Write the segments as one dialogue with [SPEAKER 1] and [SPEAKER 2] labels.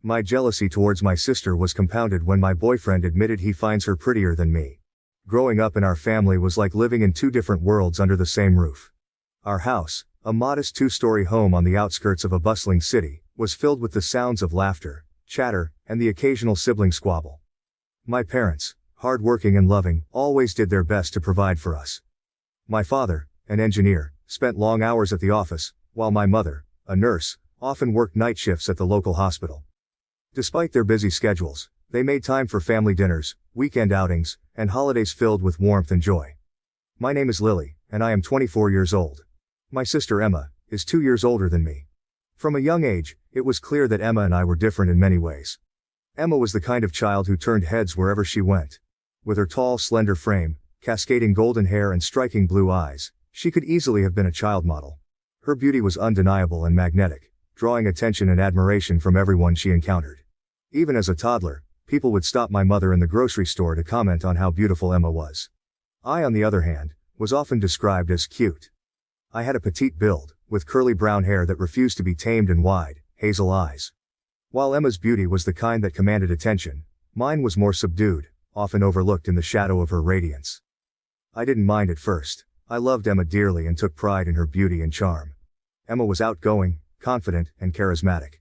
[SPEAKER 1] My jealousy towards my sister was compounded when my boyfriend admitted he finds her prettier than me. Growing up in our family was like living in two different worlds under the same roof. Our house, a modest two-story home on the outskirts of a bustling city, was filled with the sounds of laughter, chatter, and the occasional sibling squabble. My parents, hard-working and loving, always did their best to provide for us. My father, an engineer, spent long hours at the office, while my mother, a nurse, often worked night shifts at the local hospital. Despite their busy schedules, they made time for family dinners, weekend outings, and holidays filled with warmth and joy. My name is Lily, and I am 24 years old. My sister Emma is 2 years older than me. From a young age, it was clear that Emma and I were different in many ways. Emma was the kind of child who turned heads wherever she went. With her tall, slender frame, cascading golden hair and striking blue eyes, she could easily have been a child model. Her beauty was undeniable and magnetic, drawing attention and admiration from everyone she encountered. Even as a toddler, people would stop my mother in the grocery store to comment on how beautiful Emma was. I, on the other hand, was often described as cute. I had a petite build, with curly brown hair that refused to be tamed and wide, hazel eyes. While Emma's beauty was the kind that commanded attention, mine was more subdued, often overlooked in the shadow of her radiance. I didn't mind at first. I loved Emma dearly and took pride in her beauty and charm. Emma was outgoing, confident, and charismatic.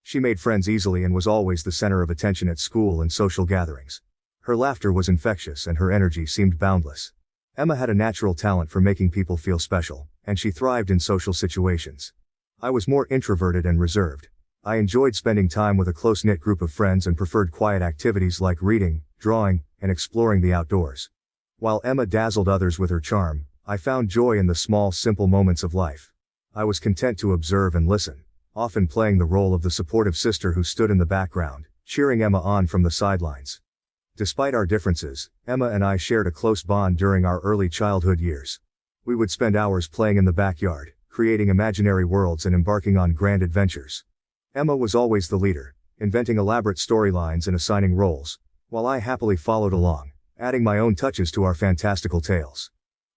[SPEAKER 1] She made friends easily and was always the center of attention at school and social gatherings. Her laughter was infectious and her energy seemed boundless. Emma had a natural talent for making people feel special, and she thrived in social situations. I was more introverted and reserved. I enjoyed spending time with a close-knit group of friends and preferred quiet activities like reading, drawing, and exploring the outdoors. While Emma dazzled others with her charm, I found joy in the small, simple moments of life. I was content to observe and listen, often playing the role of the supportive sister who stood in the background, cheering Emma on from the sidelines. Despite our differences, Emma and I shared a close bond during our early childhood years. We would spend hours playing in the backyard, creating imaginary worlds and embarking on grand adventures. Emma was always the leader, inventing elaborate storylines and assigning roles, while I happily followed along, adding my own touches to our fantastical tales.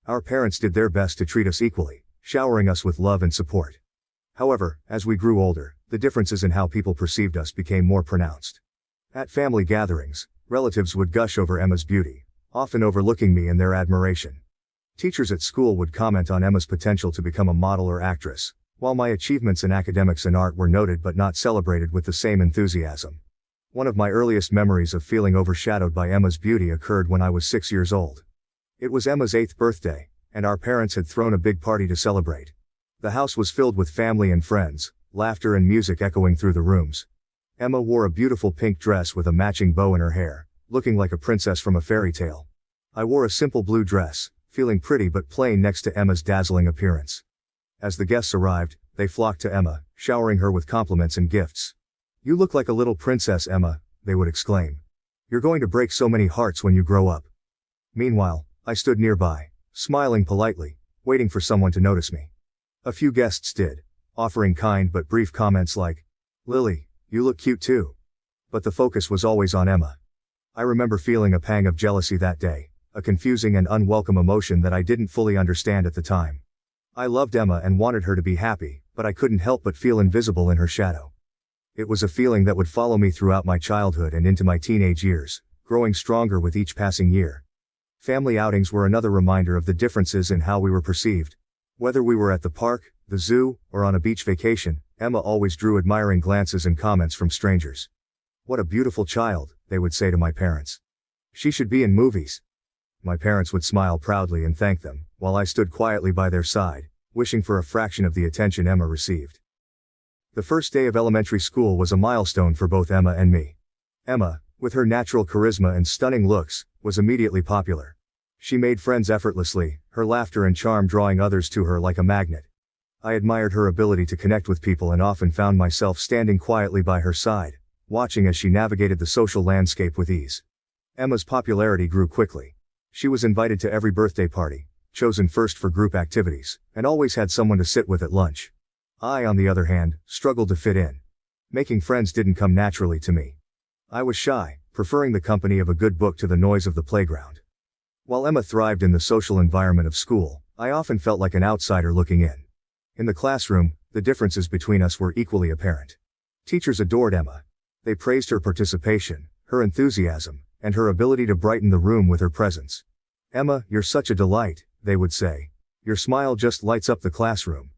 [SPEAKER 1] Our parents did their best to treat us equally, showering us with love and support. However, as we grew older, the differences in how people perceived us became more pronounced. At family gatherings, relatives would gush over Emma's beauty, often overlooking me in their admiration. Teachers at school would comment on Emma's potential to become a model or actress, while my achievements in academics and art were noted but not celebrated with the same enthusiasm. One of my earliest memories of feeling overshadowed by Emma's beauty occurred when I was 6 years old. It was Emma's 8th birthday, and our parents had thrown a big party to celebrate. The house was filled with family and friends, laughter and music echoing through the rooms. Emma wore a beautiful pink dress with a matching bow in her hair, looking like a princess from a fairy tale. I wore a simple blue dress, feeling pretty but plain next to Emma's dazzling appearance. As the guests arrived, they flocked to Emma, showering her with compliments and gifts. "You look like a little princess, Emma," they would exclaim. "You're going to break so many hearts when you grow up." Meanwhile, I stood nearby, smiling politely, waiting for someone to notice me. A few guests did, offering kind but brief comments like, "Lily, you look cute too." But the focus was always on Emma. I remember feeling a pang of jealousy that day, a confusing and unwelcome emotion that I didn't fully understand at the time. I loved Emma and wanted her to be happy, but I couldn't help but feel invisible in her shadow. It was a feeling that would follow me throughout my childhood and into my teenage years, growing stronger with each passing year. Family outings were another reminder of the differences in how we were perceived. Whether we were at the park, the zoo, or on a beach vacation, Emma always drew admiring glances and comments from strangers. "What a beautiful child," they would say to my parents. "She should be in movies." My parents would smile proudly and thank them, while I stood quietly by their side, wishing for a fraction of the attention Emma received. The first day of elementary school was a milestone for both Emma and me. Emma, with her natural charisma and stunning looks, was immediately popular. She made friends effortlessly, her laughter and charm drawing others to her like a magnet. I admired her ability to connect with people and often found myself standing quietly by her side, watching as she navigated the social landscape with ease. Emma's popularity grew quickly. She was invited to every birthday party, chosen first for group activities, and always had someone to sit with at lunch. I, on the other hand, struggled to fit in. Making friends didn't come naturally to me. I was shy, preferring the company of a good book to the noise of the playground. While Emma thrived in the social environment of school, I often felt like an outsider looking in. In the classroom, the differences between us were equally apparent. Teachers adored Emma. They praised her participation, her enthusiasm, and her ability to brighten the room with her presence. "Emma, you're such a delight," they would say. "Your smile just lights up the classroom."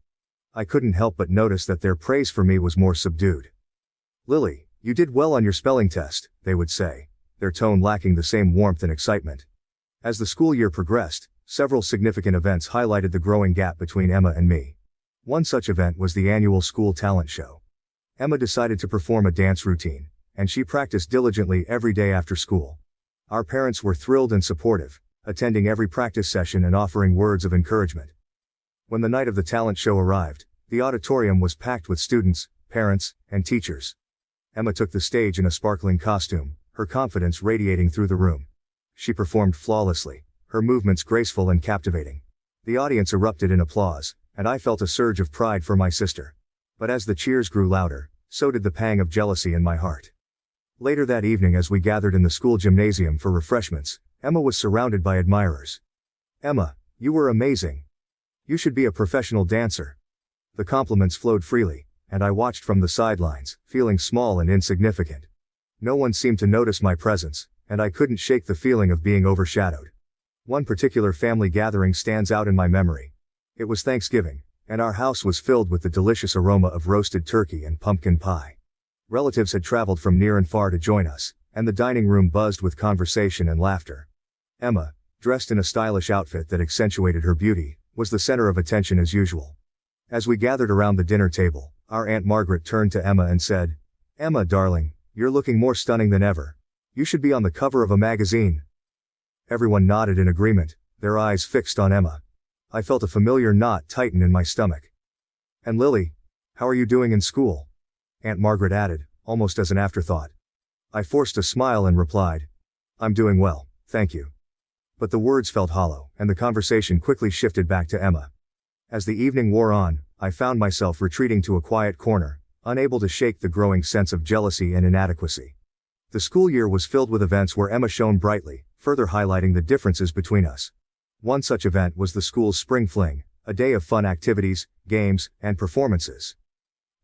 [SPEAKER 1] I couldn't help but notice that their praise for me was more subdued. "Lily, you did well on your spelling test," they would say, their tone lacking the same warmth and excitement. As the school year progressed, several significant events highlighted the growing gap between Emma and me. One such event was the annual school talent show. Emma decided to perform a dance routine, and she practiced diligently every day after school. Our parents were thrilled and supportive, attending every practice session and offering words of encouragement. When the night of the talent show arrived, the auditorium was packed with students, parents, and teachers. Emma took the stage in a sparkling costume, her confidence radiating through the room. She performed flawlessly, her movements graceful and captivating. The audience erupted in applause, and I felt a surge of pride for my sister. But as the cheers grew louder, so did the pang of jealousy in my heart. Later that evening, as we gathered in the school gymnasium for refreshments, Emma was surrounded by admirers. "Emma, you were amazing. You should be a professional dancer." The compliments flowed freely, and I watched from the sidelines, feeling small and insignificant. No one seemed to notice my presence, and I couldn't shake the feeling of being overshadowed. One particular family gathering stands out in my memory. It was Thanksgiving, and our house was filled with the delicious aroma of roasted turkey and pumpkin pie. Relatives had traveled from near and far to join us, and the dining room buzzed with conversation and laughter. Emma, dressed in a stylish outfit that accentuated her beauty, was the center of attention as usual. As we gathered around the dinner table, our Aunt Margaret turned to Emma and said, "Emma, darling, you're looking more stunning than ever. You should be on the cover of a magazine." Everyone nodded in agreement, their eyes fixed on Emma. I felt a familiar knot tighten in my stomach. "And Lily, how are you doing in school?" Aunt Margaret added, almost as an afterthought. I forced a smile and replied, "I'm doing well, thank you." But the words felt hollow, and the conversation quickly shifted back to Emma. As the evening wore on, I found myself retreating to a quiet corner, unable to shake the growing sense of jealousy and inadequacy. The school year was filled with events where Emma shone brightly, further highlighting the differences between us. One such event was the school's Spring Fling, a day of fun activities, games, and performances.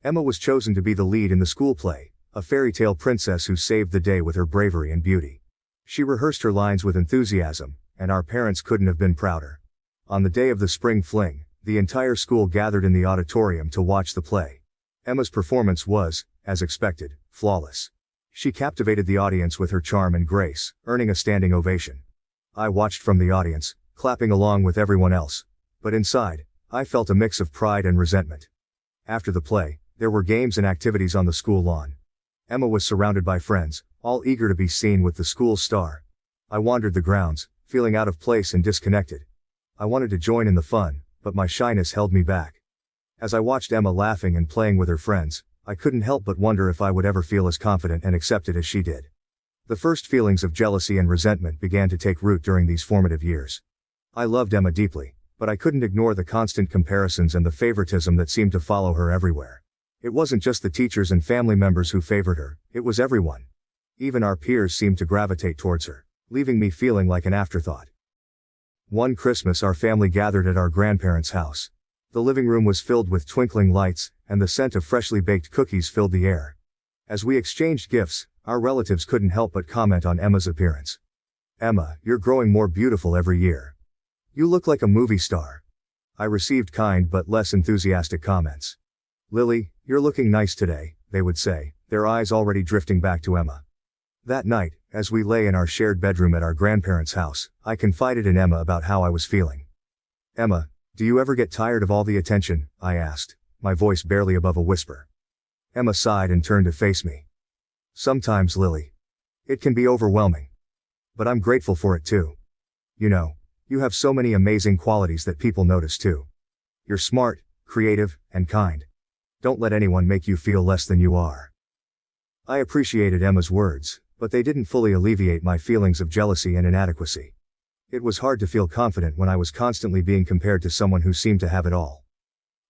[SPEAKER 1] Emma was chosen to be the lead in the school play, a fairy tale princess who saved the day with her bravery and beauty. She rehearsed her lines with enthusiasm, and our parents couldn't have been prouder. On the day of the Spring Fling, the entire school gathered in the auditorium to watch the play. Emma's performance was, as expected, flawless. She captivated the audience with her charm and grace, earning a standing ovation. I watched from the audience, clapping along with everyone else, but inside, I felt a mix of pride and resentment. After the play, there were games and activities on the school lawn. Emma was surrounded by friends, all eager to be seen with the school's star. I wandered the grounds, feeling out of place and disconnected. I wanted to join in the fun, but my shyness held me back. As I watched Emma laughing and playing with her friends, I couldn't help but wonder if I would ever feel as confident and accepted as she did. The first feelings of jealousy and resentment began to take root during these formative years. I loved Emma deeply, but I couldn't ignore the constant comparisons and the favoritism that seemed to follow her everywhere. It wasn't just the teachers and family members who favored her, it was everyone. Even our peers seemed to gravitate towards her, leaving me feeling like an afterthought. One Christmas, our family gathered at our grandparents' house. The living room was filled with twinkling lights, and the scent of freshly baked cookies filled the air. As we exchanged gifts, our relatives couldn't help but comment on Emma's appearance. "Emma, you're growing more beautiful every year. You look like a movie star." I received kind but less enthusiastic comments. "Lily, you're looking nice today," they would say, their eyes already drifting back to Emma. That night, as we lay in our shared bedroom at our grandparents' house, I confided in Emma about how I was feeling. "Emma, do you ever get tired of all the attention?" I asked, my voice barely above a whisper. Emma sighed and turned to face me. "Sometimes, Lily. It can be overwhelming. But I'm grateful for it too. You know, you have so many amazing qualities that people notice too. You're smart, creative, and kind. Don't let anyone make you feel less than you are." I appreciated Emma's words, but they didn't fully alleviate my feelings of jealousy and inadequacy. It was hard to feel confident when I was constantly being compared to someone who seemed to have it all.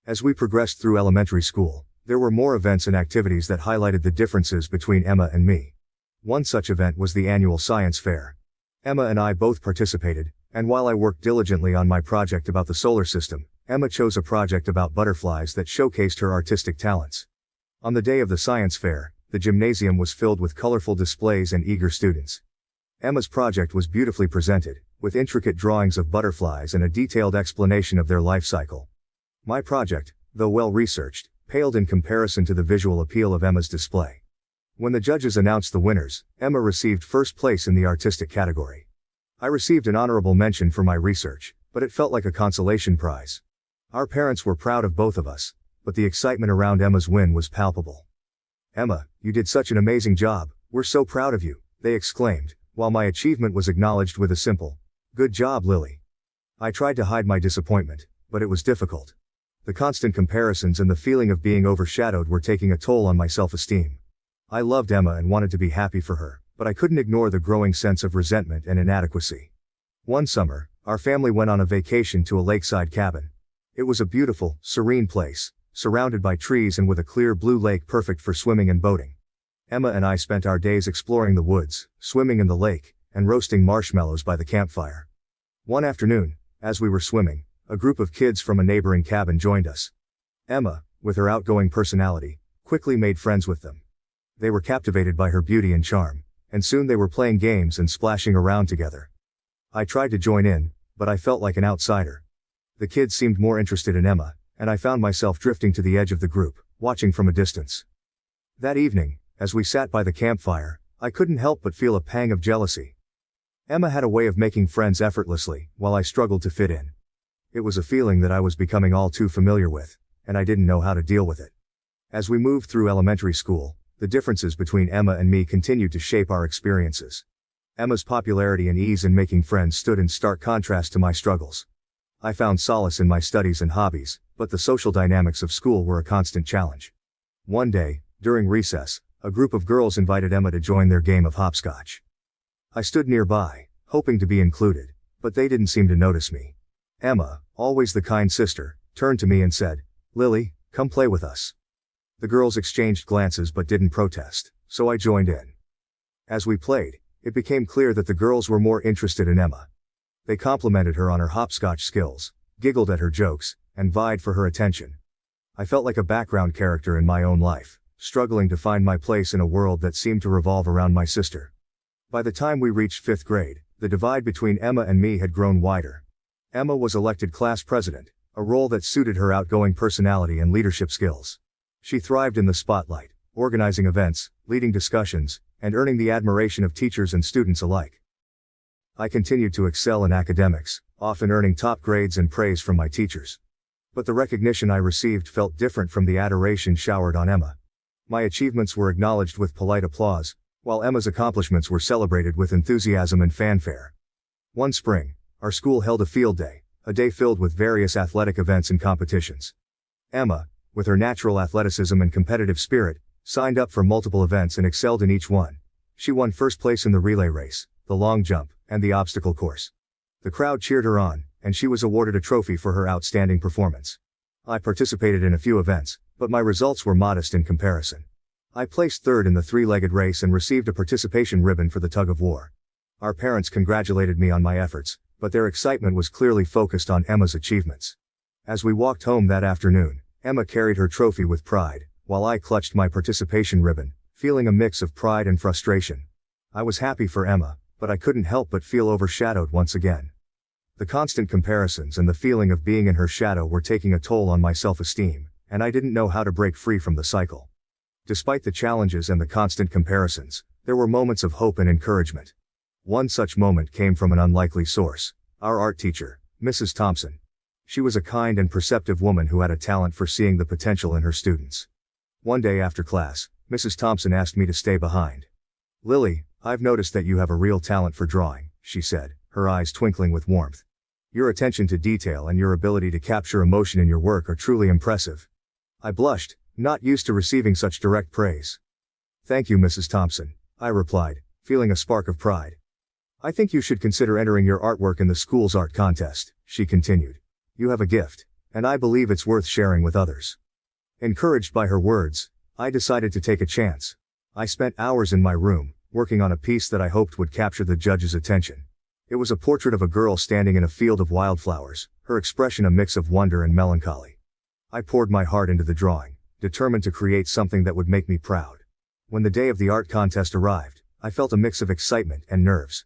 [SPEAKER 1] As we progressed through elementary school, there were more events and activities that highlighted the differences between Emma and me. One such event was the annual science fair. Emma and I both participated, and while I worked diligently on my project about the solar system, Emma chose a project about butterflies that showcased her artistic talents. On the day of the science fair, The gymnasium was filled with colorful displays and eager students. Emma's project was beautifully presented, with intricate drawings of butterflies and a detailed explanation of their life cycle. My project, though well-researched, paled in comparison to the visual appeal of Emma's display. When the judges announced the winners, Emma received first place in the artistic category. I received an honorable mention for my research, but it felt like a consolation prize. Our parents were proud of both of us, but the excitement around Emma's win was palpable. "Emma, you did such an amazing job, we're so proud of you," they exclaimed, while my achievement was acknowledged with a simple, "Good job, Lily." I tried to hide my disappointment, but it was difficult. The constant comparisons and the feeling of being overshadowed were taking a toll on my self-esteem. I loved Emma and wanted to be happy for her, but I couldn't ignore the growing sense of resentment and inadequacy. One summer, our family went on a vacation to a lakeside cabin. It was a beautiful, serene place, surrounded by trees and with a clear blue lake perfect for swimming and boating. Emma and I spent our days exploring the woods, swimming in the lake, and roasting marshmallows by the campfire. One afternoon, as we were swimming, a group of kids from a neighboring cabin joined us. Emma, with her outgoing personality, quickly made friends with them. They were captivated by her beauty and charm, and soon they were playing games and splashing around together. I tried to join in, but I felt like an outsider. The kids seemed more interested in Emma, and I found myself drifting to the edge of the group, watching from a distance. That evening, as we sat by the campfire, I couldn't help but feel a pang of jealousy. Emma had a way of making friends effortlessly, while I struggled to fit in. It was a feeling that I was becoming all too familiar with, and I didn't know how to deal with it. As we moved through elementary school, the differences between Emma and me continued to shape our experiences. Emma's popularity and ease in making friends stood in stark contrast to my struggles. I found solace in my studies and hobbies, but the social dynamics of school were a constant challenge. One day, during recess, a group of girls invited Emma to join their game of hopscotch. I stood nearby, hoping to be included, but they didn't seem to notice me. Emma, always the kind sister, turned to me and said, "Lily, come play with us." The girls exchanged glances but didn't protest, so I joined in. As we played, it became clear that the girls were more interested in Emma. They complimented her on her hopscotch skills, giggled at her jokes, and vied for her attention. I felt like a background character in my own life, struggling to find my place in a world that seemed to revolve around my sister. By the time we reached 5th grade, the divide between Emma and me had grown wider. Emma was elected class president, a role that suited her outgoing personality and leadership skills. She thrived in the spotlight, organizing events, leading discussions, and earning the admiration of teachers and students alike. I continued to excel in academics, often earning top grades and praise from my teachers. But the recognition I received felt different from the adoration showered on Emma. My achievements were acknowledged with polite applause, while Emma's accomplishments were celebrated with enthusiasm and fanfare. One spring, our school held a field day, a day filled with various athletic events and competitions. Emma, with her natural athleticism and competitive spirit, signed up for multiple events and excelled in each one. She won first place in the relay race, the long jump, and the obstacle course. The crowd cheered her on, and she was awarded a trophy for her outstanding performance. I participated in a few events, but my results were modest in comparison. I placed third in the three-legged race and received a participation ribbon for the tug-of-war. Our parents congratulated me on my efforts, but their excitement was clearly focused on Emma's achievements. As we walked home that afternoon, Emma carried her trophy with pride, while I clutched my participation ribbon, feeling a mix of pride and frustration. I was happy for Emma, but I couldn't help but feel overshadowed once again. The constant comparisons and the feeling of being in her shadow were taking a toll on my self-esteem, and I didn't know how to break free from the cycle. Despite the challenges and the constant comparisons, there were moments of hope and encouragement. One such moment came from an unlikely source, our art teacher, Mrs. Thompson. She was a kind and perceptive woman who had a talent for seeing the potential in her students. One day after class, Mrs. Thompson asked me to stay behind. "Lily, I've noticed that you have a real talent for drawing," she said, her eyes twinkling with warmth. "Your attention to detail and your ability to capture emotion in your work are truly impressive." I blushed, not used to receiving such direct praise. "Thank you, Mrs. Thompson," I replied, feeling a spark of pride. "I think you should consider entering your artwork in the school's art contest," she continued. "You have a gift, and I believe it's worth sharing with others." Encouraged by her words, I decided to take a chance. I spent hours in my room, working on a piece that I hoped would capture the judge's attention. It was a portrait of a girl standing in a field of wildflowers, her expression a mix of wonder and melancholy. I poured my heart into the drawing, determined to create something that would make me proud. When the day of the art contest arrived, I felt a mix of excitement and nerves.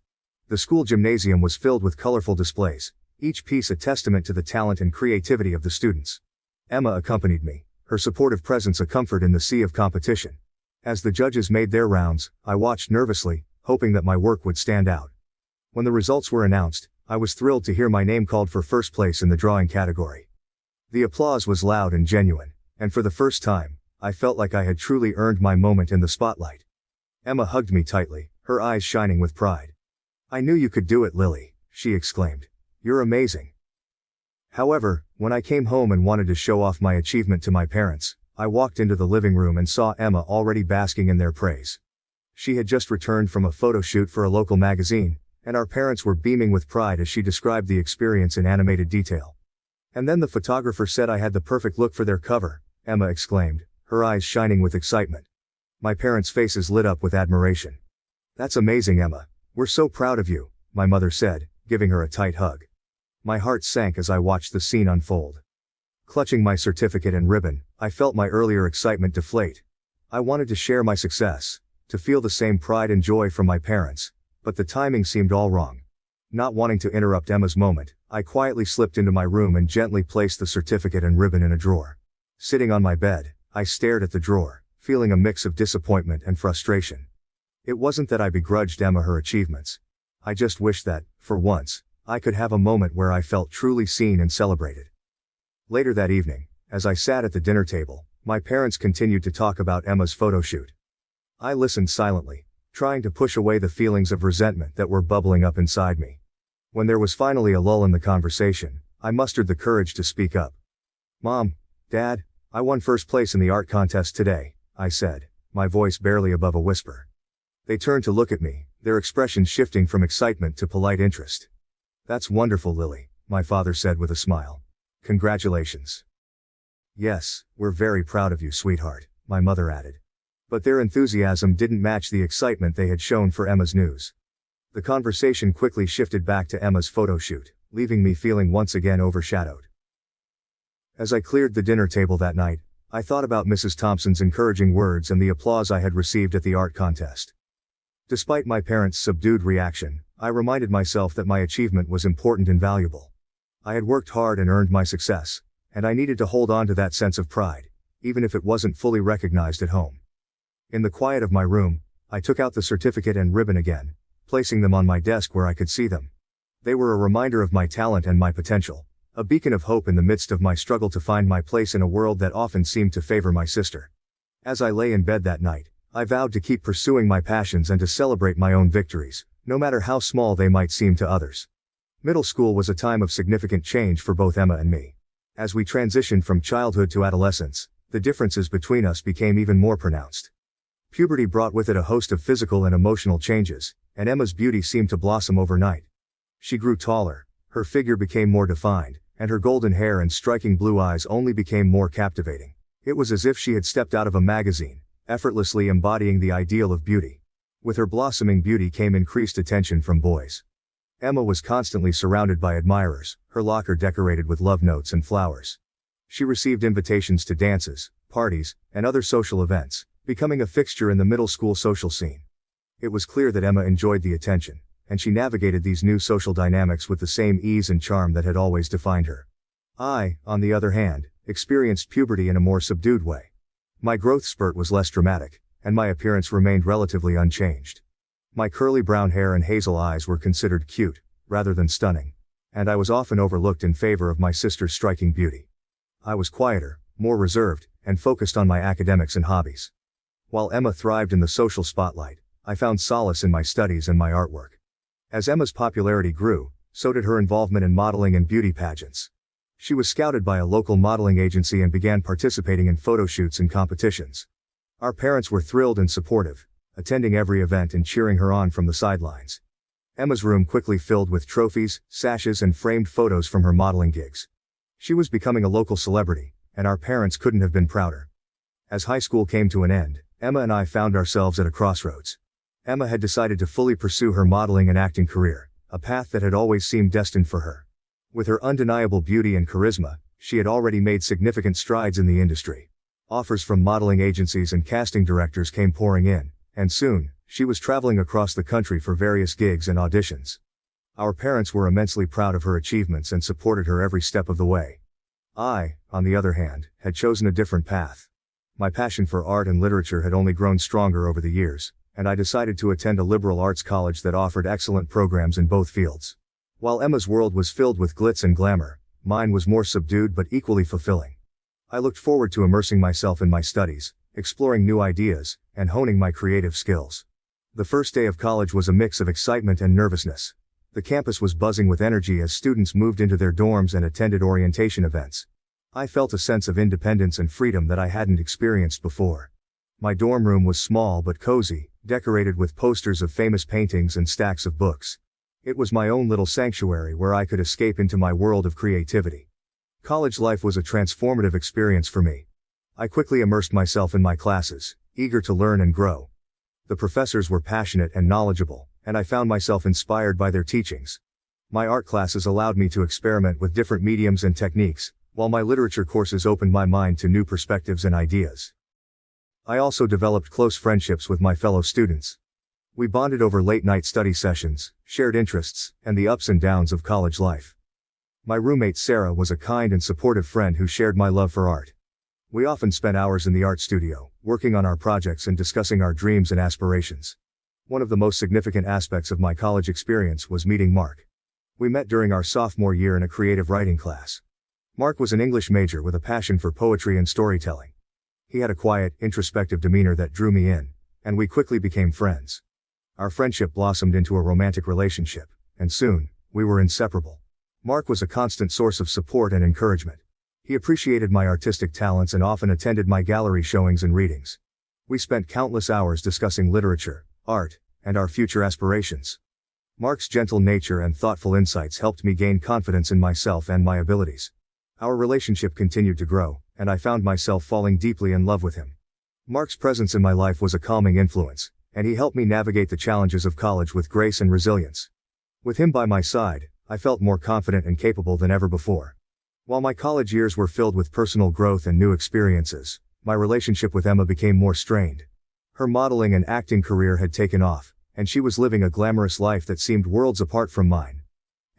[SPEAKER 1] The school gymnasium was filled with colorful displays, each piece a testament to the talent and creativity of the students. Emma accompanied me, her supportive presence a comfort in the sea of competition. As the judges made their rounds, I watched nervously, hoping that my work would stand out. When the results were announced, I was thrilled to hear my name called for first place in the drawing category. The applause was loud and genuine, and for the first time, I felt like I had truly earned my moment in the spotlight. Emma hugged me tightly, her eyes shining with pride. "I knew you could do it, Lily," she exclaimed. "You're amazing." However, when I came home and wanted to show off my achievement to my parents, I walked into the living room and saw Emma already basking in their praise. She had just returned from a photo shoot for a local magazine, and our parents were beaming with pride as she described the experience in animated detail. "And then the photographer said I had the perfect look for their cover," Emma exclaimed, her eyes shining with excitement. My parents' faces lit up with admiration. "That's amazing, Emma. We're so proud of you," my mother said, giving her a tight hug. My heart sank as I watched the scene unfold. Clutching my certificate and ribbon, I felt my earlier excitement deflate. I wanted to share my success, to feel the same pride and joy from my parents, but the timing seemed all wrong. Not wanting to interrupt Emma's moment, I quietly slipped into my room and gently placed the certificate and ribbon in a drawer. Sitting on my bed, I stared at the drawer, feeling a mix of disappointment and frustration. It wasn't that I begrudged Emma her achievements. I just wished that, for once, I could have a moment where I felt truly seen and celebrated. Later that evening, as I sat at the dinner table, my parents continued to talk about Emma's photo shoot. I listened silently, trying to push away the feelings of resentment that were bubbling up inside me. When there was finally a lull in the conversation, I mustered the courage to speak up. "Mom, Dad, I won first place in the art contest today," I said, my voice barely above a whisper. They turned to look at me, their expressions shifting from excitement to polite interest. "That's wonderful, Lily," my father said with a smile. "Congratulations." "Yes, we're very proud of you, sweetheart," my mother added. But their enthusiasm didn't match the excitement they had shown for Emma's news. The conversation quickly shifted back to Emma's photo shoot, leaving me feeling once again overshadowed. As I cleared the dinner table that night, I thought about Mrs. Thompson's encouraging words and the applause I had received at the art contest. Despite my parents' subdued reaction, I reminded myself that my achievement was important and valuable. I had worked hard and earned my success, and I needed to hold on to that sense of pride, even if it wasn't fully recognized at home. In the quiet of my room, I took out the certificate and ribbon again, placing them on my desk where I could see them. They were a reminder of my talent and my potential, a beacon of hope in the midst of my struggle to find my place in a world that often seemed to favor my sister. As I lay in bed that night, I vowed to keep pursuing my passions and to celebrate my own victories, no matter how small they might seem to others. Middle school was a time of significant change for both Emma and me. As we transitioned from childhood to adolescence, the differences between us became even more pronounced. Puberty brought with it a host of physical and emotional changes, and Emma's beauty seemed to blossom overnight. She grew taller, her figure became more defined, and her golden hair and striking blue eyes only became more captivating. It was as if she had stepped out of a magazine, effortlessly embodying the ideal of beauty. With her blossoming beauty came increased attention from boys. Emma was constantly surrounded by admirers, her locker decorated with love notes and flowers. She received invitations to dances, parties, and other social events, becoming a fixture in the middle school social scene. It was clear that Emma enjoyed the attention, and she navigated these new social dynamics with the same ease and charm that had always defined her. I, on the other hand, experienced puberty in a more subdued way. My growth spurt was less dramatic, and my appearance remained relatively unchanged. My curly brown hair and hazel eyes were considered cute, rather than stunning, and I was often overlooked in favor of my sister's striking beauty. I was quieter, more reserved, and focused on my academics and hobbies. While Emma thrived in the social spotlight, I found solace in my studies and my artwork. As Emma's popularity grew, so did her involvement in modeling and beauty pageants. She was scouted by a local modeling agency and began participating in photo shoots and competitions. Our parents were thrilled and supportive, attending every event and cheering her on from the sidelines. Emma's room quickly filled with trophies, sashes, and framed photos from her modeling gigs. She was becoming a local celebrity, and our parents couldn't have been prouder. As high school came to an end, Emma and I found ourselves at a crossroads. Emma had decided to fully pursue her modeling and acting career, a path that had always seemed destined for her. With her undeniable beauty and charisma, she had already made significant strides in the industry. Offers from modeling agencies and casting directors came pouring in, and soon, she was traveling across the country for various gigs and auditions. Our parents were immensely proud of her achievements and supported her every step of the way. I, on the other hand, had chosen a different path. My passion for art and literature had only grown stronger over the years, and I decided to attend a liberal arts college that offered excellent programs in both fields. While Emma's world was filled with glitz and glamour, mine was more subdued but equally fulfilling. I looked forward to immersing myself in my studies, exploring new ideas, and honing my creative skills. The first day of college was a mix of excitement and nervousness. The campus was buzzing with energy as students moved into their dorms and attended orientation events. I felt a sense of independence and freedom that I hadn't experienced before. My dorm room was small but cozy, decorated with posters of famous paintings and stacks of books. It was my own little sanctuary where I could escape into my world of creativity. College life was a transformative experience for me. I quickly immersed myself in my classes, eager to learn and grow. The professors were passionate and knowledgeable, and I found myself inspired by their teachings. My art classes allowed me to experiment with different mediums and techniques, while my literature courses opened my mind to new perspectives and ideas. I also developed close friendships with my fellow students. We bonded over late-night study sessions, shared interests, and the ups and downs of college life. My roommate Sarah was a kind and supportive friend who shared my love for art. We often spent hours in the art studio, working on our projects and discussing our dreams and aspirations. One of the most significant aspects of my college experience was meeting Mark. We met during our sophomore year in a creative writing class. Mark was an English major with a passion for poetry and storytelling. He had a quiet, introspective demeanor that drew me in, and we quickly became friends. Our friendship blossomed into a romantic relationship, and soon, we were inseparable. Mark was a constant source of support and encouragement. He appreciated my artistic talents and often attended my gallery showings and readings. We spent countless hours discussing literature, art, and our future aspirations. Mark's gentle nature and thoughtful insights helped me gain confidence in myself and my abilities. Our relationship continued to grow, and I found myself falling deeply in love with him. Mark's presence in my life was a calming influence, and he helped me navigate the challenges of college with grace and resilience. With him by my side, I felt more confident and capable than ever before. While my college years were filled with personal growth and new experiences, my relationship with Emma became more strained. Her modeling and acting career had taken off, and she was living a glamorous life that seemed worlds apart from mine.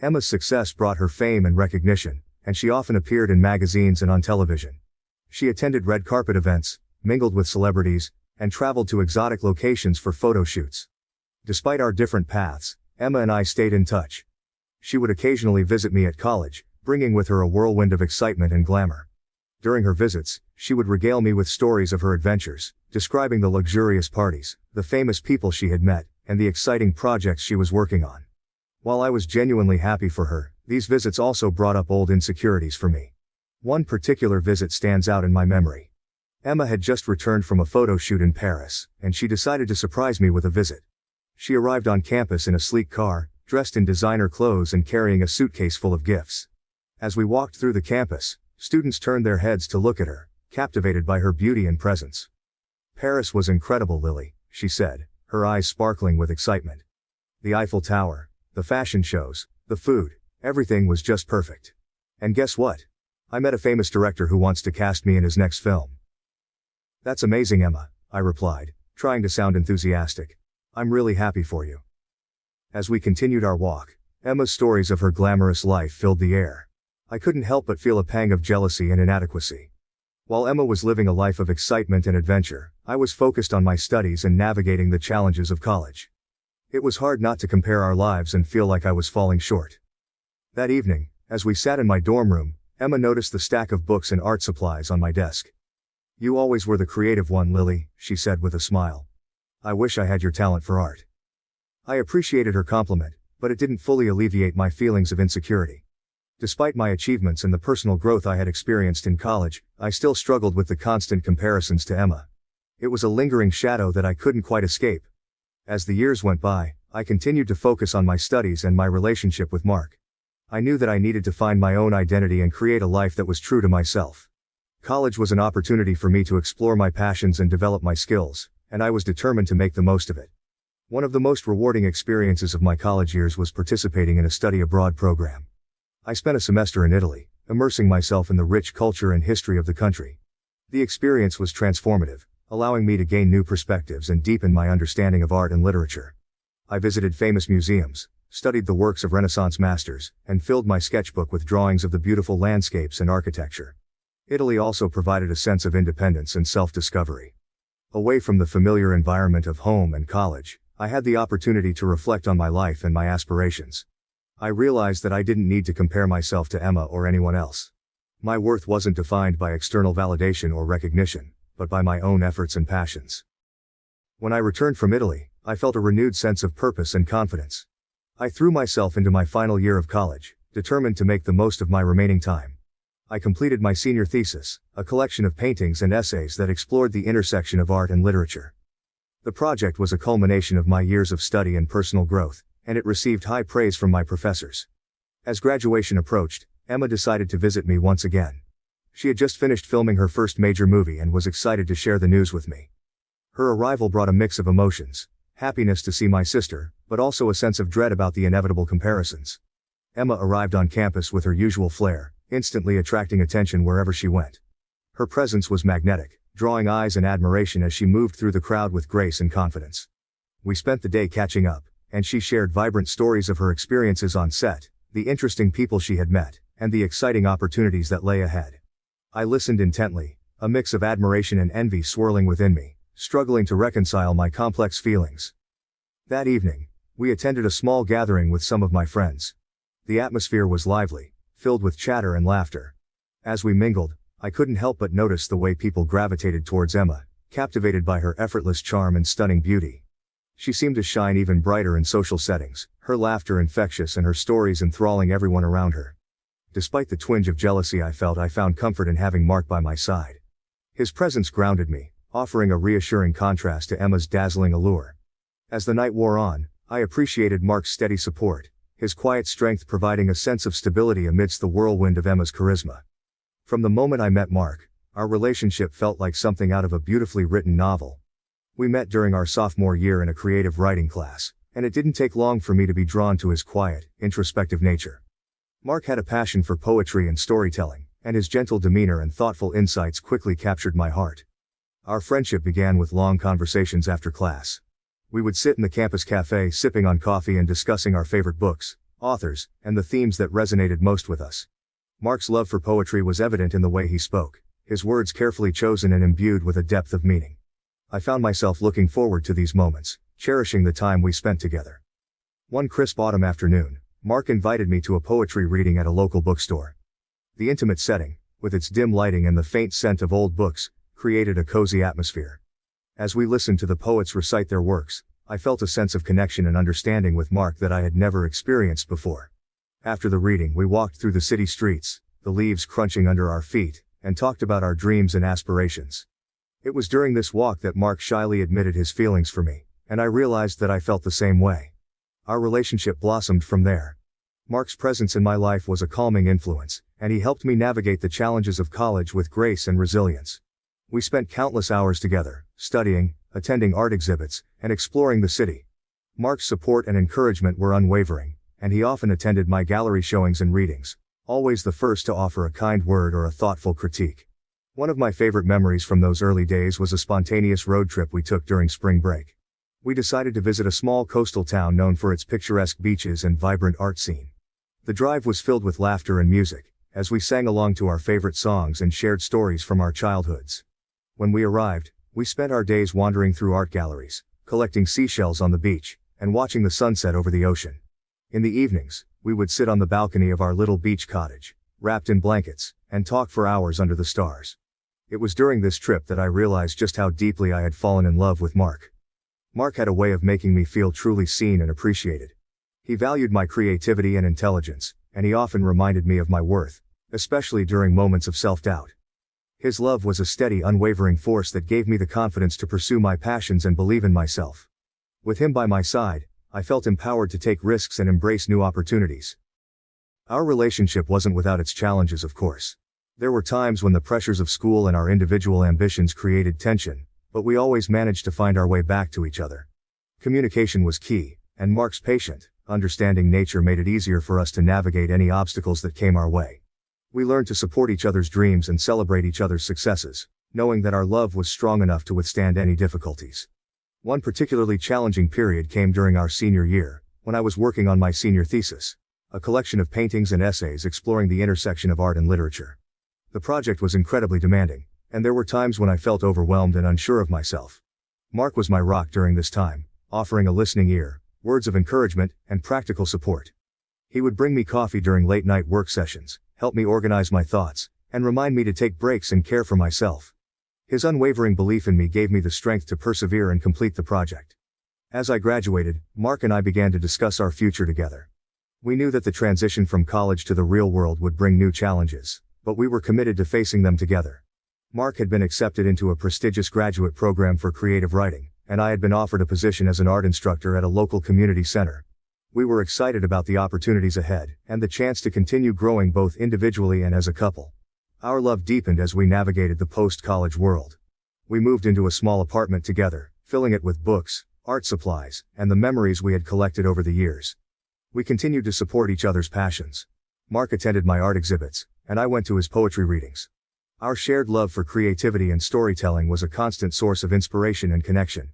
[SPEAKER 1] Emma's success brought her fame and recognition, and she often appeared in magazines and on television. She attended red carpet events, mingled with celebrities, and traveled to exotic locations for photo shoots. Despite our different paths, Emma and I stayed in touch. She would occasionally visit me at college, bringing with her a whirlwind of excitement and glamour. During her visits, she would regale me with stories of her adventures, describing the luxurious parties, the famous people she had met, and the exciting projects she was working on. While I was genuinely happy for her, these visits also brought up old insecurities for me. One particular visit stands out in my memory. Emma had just returned from a photo shoot in Paris, and she decided to surprise me with a visit. She arrived on campus in a sleek car, dressed in designer clothes and carrying a suitcase full of gifts. As we walked through the campus, students turned their heads to look at her, captivated by her beauty and presence. "Paris was incredible, Lily," she said, her eyes sparkling with excitement. "The Eiffel Tower, the fashion shows, the food, everything was just perfect. And guess what? I met a famous director who wants to cast me in his next film." "That's amazing, Emma," I replied, trying to sound enthusiastic. "I'm really happy for you." As we continued our walk, Emma's stories of her glamorous life filled the air. I couldn't help but feel a pang of jealousy and inadequacy. While Emma was living a life of excitement and adventure, I was focused on my studies and navigating the challenges of college. It was hard not to compare our lives and feel like I was falling short. That evening, as we sat in my dorm room, Emma noticed the stack of books and art supplies on my desk. "You always were the creative one, Lily," she said with a smile. "I wish I had your talent for art." I appreciated her compliment, but it didn't fully alleviate my feelings of insecurity. Despite my achievements and the personal growth I had experienced in college, I still struggled with the constant comparisons to Emma. It was a lingering shadow that I couldn't quite escape. As the years went by, I continued to focus on my studies and my relationship with Mark. I knew that I needed to find my own identity and create a life that was true to myself. College was an opportunity for me to explore my passions and develop my skills, and I was determined to make the most of it. One of the most rewarding experiences of my college years was participating in a study abroad program. I spent a semester in Italy, immersing myself in the rich culture and history of the country. The experience was transformative, allowing me to gain new perspectives and deepen my understanding of art and literature. I visited famous museums, studied the works of Renaissance masters, and filled my sketchbook with drawings of the beautiful landscapes and architecture. Italy also provided a sense of independence and self-discovery. Away from the familiar environment of home and college, I had the opportunity to reflect on my life and my aspirations. I realized that I didn't need to compare myself to Emma or anyone else. My worth wasn't defined by external validation or recognition, but by my own efforts and passions. When I returned from Italy, I felt a renewed sense of purpose and confidence. I threw myself into my final year of college, determined to make the most of my remaining time. I completed my senior thesis, a collection of paintings and essays that explored the intersection of art and literature. The project was a culmination of my years of study and personal growth, and it received high praise from my professors. As graduation approached, Emma decided to visit me once again. She had just finished filming her first major movie and was excited to share the news with me. Her arrival brought a mix of emotions, happiness to see my sister, but also a sense of dread about the inevitable comparisons. Emma arrived on campus with her usual flair, instantly attracting attention wherever she went. Her presence was magnetic, drawing eyes and admiration as she moved through the crowd with grace and confidence. We spent the day catching up, and she shared vibrant stories of her experiences on set, the interesting people she had met, and the exciting opportunities that lay ahead. I listened intently, a mix of admiration and envy swirling within me, struggling to reconcile my complex feelings. That evening, we attended a small gathering with some of my friends. The atmosphere was lively, filled with chatter and laughter. As we mingled, I couldn't help but notice the way people gravitated towards Emma, captivated by her effortless charm and stunning beauty. She seemed to shine even brighter in social settings, her laughter infectious and her stories enthralling everyone around her. Despite the twinge of jealousy I found comfort in having Mark by my side. His presence grounded me, offering a reassuring contrast to Emma's dazzling allure. As the night wore on, I appreciated Mark's steady support, his quiet strength providing a sense of stability amidst the whirlwind of Emma's charisma. From the moment I met Mark, our relationship felt like something out of a beautifully written novel. We met during our sophomore year in a creative writing class, and it didn't take long for me to be drawn to his quiet, introspective nature. Mark had a passion for poetry and storytelling, and his gentle demeanor and thoughtful insights quickly captured my heart. Our friendship began with long conversations after class. We would sit in the campus cafe sipping on coffee and discussing our favorite books, authors, and the themes that resonated most with us. Mark's love for poetry was evident in the way he spoke, his words carefully chosen and imbued with a depth of meaning. I found myself looking forward to these moments, cherishing the time we spent together. One crisp autumn afternoon, Mark invited me to a poetry reading at a local bookstore. The intimate setting, with its dim lighting and the faint scent of old books, created a cozy atmosphere. As we listened to the poets recite their works, I felt a sense of connection and understanding with Mark that I had never experienced before. After the reading, we walked through the city streets, the leaves crunching under our feet, and talked about our dreams and aspirations. It was during this walk that Mark shyly admitted his feelings for me, and I realized that I felt the same way. Our relationship blossomed from there. Mark's presence in my life was a calming influence, and he helped me navigate the challenges of college with grace and resilience. We spent countless hours together, studying, attending art exhibits, and exploring the city. Mark's support and encouragement were unwavering, and he often attended my gallery showings and readings, always the first to offer a kind word or a thoughtful critique. One of my favorite memories from those early days was a spontaneous road trip we took during spring break. We decided to visit a small coastal town known for its picturesque beaches and vibrant art scene. The drive was filled with laughter and music, as we sang along to our favorite songs and shared stories from our childhoods. When we arrived, we spent our days wandering through art galleries, collecting seashells on the beach, and watching the sunset over the ocean. In the evenings, we would sit on the balcony of our little beach cottage, wrapped in blankets, and talk for hours under the stars. It was during this trip that I realized just how deeply I had fallen in love with Mark. Mark had a way of making me feel truly seen and appreciated. He valued my creativity and intelligence, and he often reminded me of my worth, especially during moments of self-doubt. His love was a steady, unwavering force that gave me the confidence to pursue my passions and believe in myself. With him by my side, I felt empowered to take risks and embrace new opportunities. Our relationship wasn't without its challenges, of course. There were times when the pressures of school and our individual ambitions created tension, but we always managed to find our way back to each other. Communication was key, and Mark's patient, understanding nature made it easier for us to navigate any obstacles that came our way. We learned to support each other's dreams and celebrate each other's successes, knowing that our love was strong enough to withstand any difficulties. One particularly challenging period came during our senior year, when I was working on my senior thesis, a collection of paintings and essays exploring the intersection of art and literature. The project was incredibly demanding, and there were times when I felt overwhelmed and unsure of myself. Mark was my rock during this time, offering a listening ear, words of encouragement, and practical support. He would bring me coffee during late-night work sessions, help me organize my thoughts, and remind me to take breaks and care for myself. His unwavering belief in me gave me the strength to persevere and complete the project. As I graduated, Mark and I began to discuss our future together. We knew that the transition from college to the real world would bring new challenges, but we were committed to facing them together. Mark had been accepted into a prestigious graduate program for creative writing, and I had been offered a position as an art instructor at a local community center. We were excited about the opportunities ahead, and the chance to continue growing both individually and as a couple. Our love deepened as we navigated the post-college world. We moved into a small apartment together, filling it with books, art supplies, and the memories we had collected over the years. We continued to support each other's passions. Mark attended my art exhibits, and I went to his poetry readings. Our shared love for creativity and storytelling was a constant source of inspiration and connection.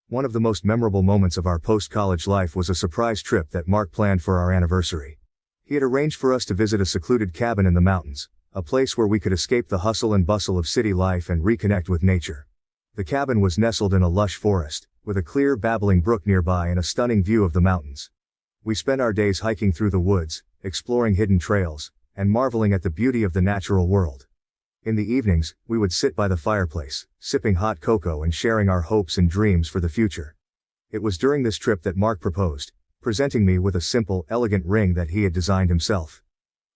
[SPEAKER 1] One of the most memorable moments of our post-college life was a surprise trip that Mark planned for our anniversary. He had arranged for us to visit a secluded cabin in the mountains, a place where we could escape the hustle and bustle of city life and reconnect with nature. The cabin was nestled in a lush forest, with a clear babbling brook nearby and a stunning view of the mountains. We spent our days hiking through the woods, exploring hidden trails, and marveling at the beauty of the natural world. In the evenings, we would sit by the fireplace, sipping hot cocoa and sharing our hopes and dreams for the future. It was during this trip that Mark proposed, presenting me with a simple, elegant ring that he had designed himself.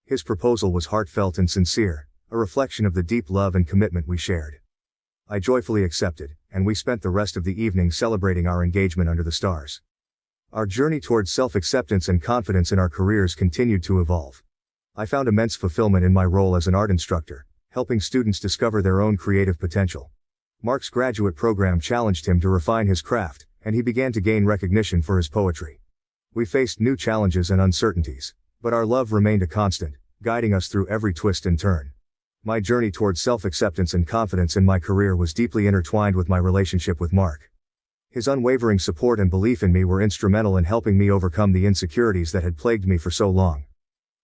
[SPEAKER 1] His proposal was heartfelt and sincere, a reflection of the deep love and commitment we shared. I joyfully accepted, and we spent the rest of the evening celebrating our engagement under the stars. Our journey towards self-acceptance and confidence in our careers continued to evolve. I found immense fulfillment in my role as an art instructor, helping students discover their own creative potential. Mark's graduate program challenged him to refine his craft, and he began to gain recognition for his poetry. We faced new challenges and uncertainties, but our love remained a constant, guiding us through every twist and turn. My journey towards self-acceptance and confidence in my career was deeply intertwined with my relationship with Mark. His unwavering support and belief in me were instrumental in helping me overcome the insecurities that had plagued me for so long.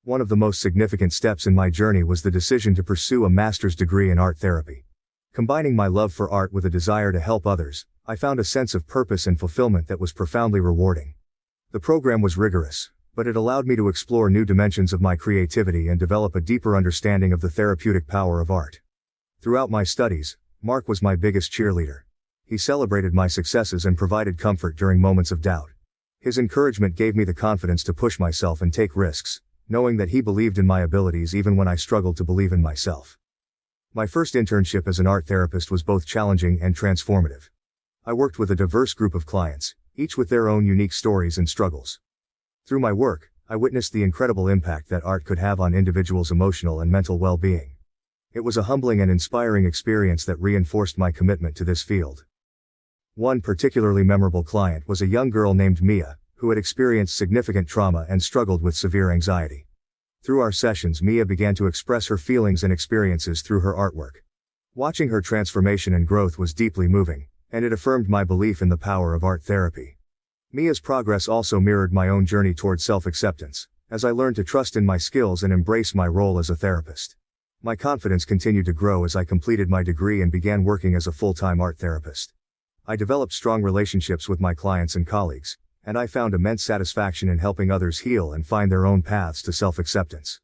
[SPEAKER 1] One of the most significant steps in my journey was the decision to pursue a master's degree in art therapy. Combining my love for art with a desire to help others, I found a sense of purpose and fulfillment that was profoundly rewarding. The program was rigorous, but it allowed me to explore new dimensions of my creativity and develop a deeper understanding of the therapeutic power of art. Throughout my studies, Mark was my biggest cheerleader. He celebrated my successes and provided comfort during moments of doubt. His encouragement gave me the confidence to push myself and take risks, knowing that he believed in my abilities even when I struggled to believe in myself. My first internship as an art therapist was both challenging and transformative. I worked with a diverse group of clients, each with their own unique stories and struggles. Through my work, I witnessed the incredible impact that art could have on individuals' emotional and mental well-being. It was a humbling and inspiring experience that reinforced my commitment to this field. One particularly memorable client was a young girl named Mia, who had experienced significant trauma and struggled with severe anxiety. Through our sessions, Mia began to express her feelings and experiences through her artwork. Watching her transformation and growth was deeply moving, and it affirmed my belief in the power of art therapy. Mia's progress also mirrored my own journey towards self-acceptance, as I learned to trust in my skills and embrace my role as a therapist. My confidence continued to grow as I completed my degree and began working as a full-time art therapist. I developed strong relationships with my clients and colleagues, and I found immense satisfaction in helping others heal and find their own paths to self-acceptance.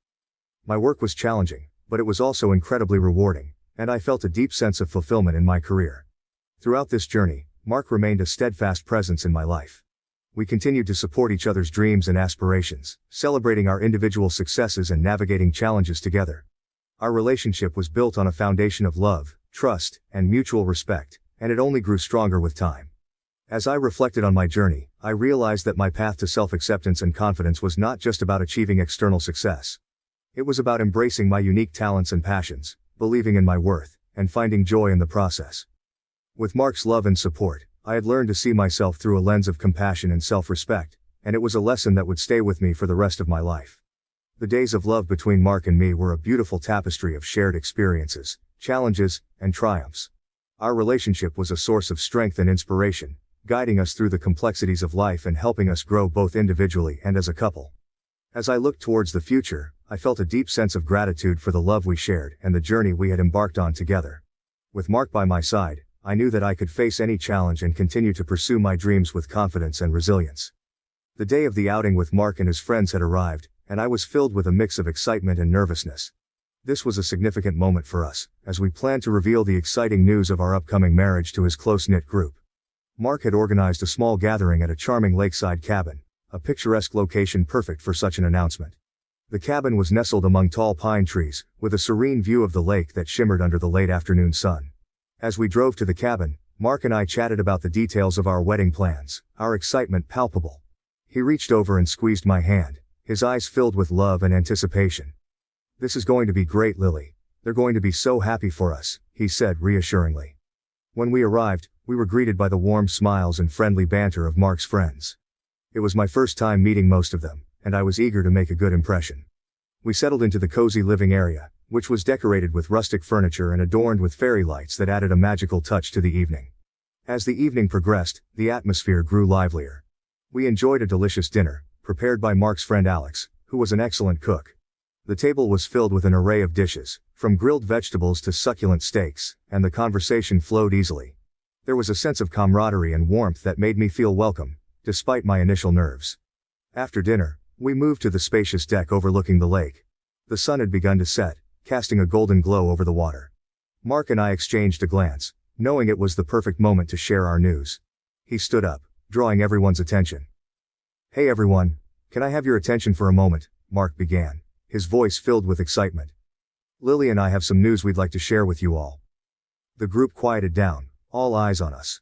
[SPEAKER 1] My work was challenging, but it was also incredibly rewarding, and I felt a deep sense of fulfillment in my career. Throughout this journey, Mark remained a steadfast presence in my life. We continued to support each other's dreams and aspirations, celebrating our individual successes and navigating challenges together. Our relationship was built on a foundation of love, trust, and mutual respect, and it only grew stronger with time. As I reflected on my journey, I realized that my path to self-acceptance and confidence was not just about achieving external success. It was about embracing my unique talents and passions, believing in my worth, and finding joy in the process. With Mark's love and support, I had learned to see myself through a lens of compassion and self-respect, and it was a lesson that would stay with me for the rest of my life. The days of love between Mark and me were a beautiful tapestry of shared experiences, challenges, and triumphs. Our relationship was a source of strength and inspiration, guiding us through the complexities of life and helping us grow both individually and as a couple. As I looked towards the future, I felt a deep sense of gratitude for the love we shared and the journey we had embarked on together. With Mark by my side, I knew that I could face any challenge and continue to pursue my dreams with confidence and resilience. The day of the outing with Mark and his friends had arrived, and I was filled with a mix of excitement and nervousness. This was a significant moment for us, as we planned to reveal the exciting news of our upcoming marriage to his close-knit group. Mark had organized a small gathering at a charming lakeside cabin, a picturesque location perfect for such an announcement. The cabin was nestled among tall pine trees, with a serene view of the lake that shimmered under the late afternoon sun. As we drove to the cabin, Mark and I chatted about the details of our wedding plans, our excitement palpable. He reached over and squeezed my hand, his eyes filled with love and anticipation. "This is going to be great, Lily. They're going to be so happy for us," he said reassuringly. When we arrived, we were greeted by the warm smiles and friendly banter of Mark's friends. It was my first time meeting most of them, and I was eager to make a good impression. We settled into the cozy living area, which was decorated with rustic furniture and adorned with fairy lights that added a magical touch to the evening. As the evening progressed, the atmosphere grew livelier. We enjoyed a delicious dinner, prepared by Mark's friend Alex, who was an excellent cook. The table was filled with an array of dishes, from grilled vegetables to succulent steaks, and the conversation flowed easily. There was a sense of camaraderie and warmth that made me feel welcome, despite my initial nerves. After dinner, we moved to the spacious deck overlooking the lake. The sun had begun to set, casting a golden glow over the water. Mark and I exchanged a glance, knowing it was the perfect moment to share our news. He stood up, drawing everyone's attention. "Hey everyone, can I have your attention for a moment?" Mark began, his voice filled with excitement. "Lily and I have some news we'd like to share with you all." The group quieted down, all eyes on us.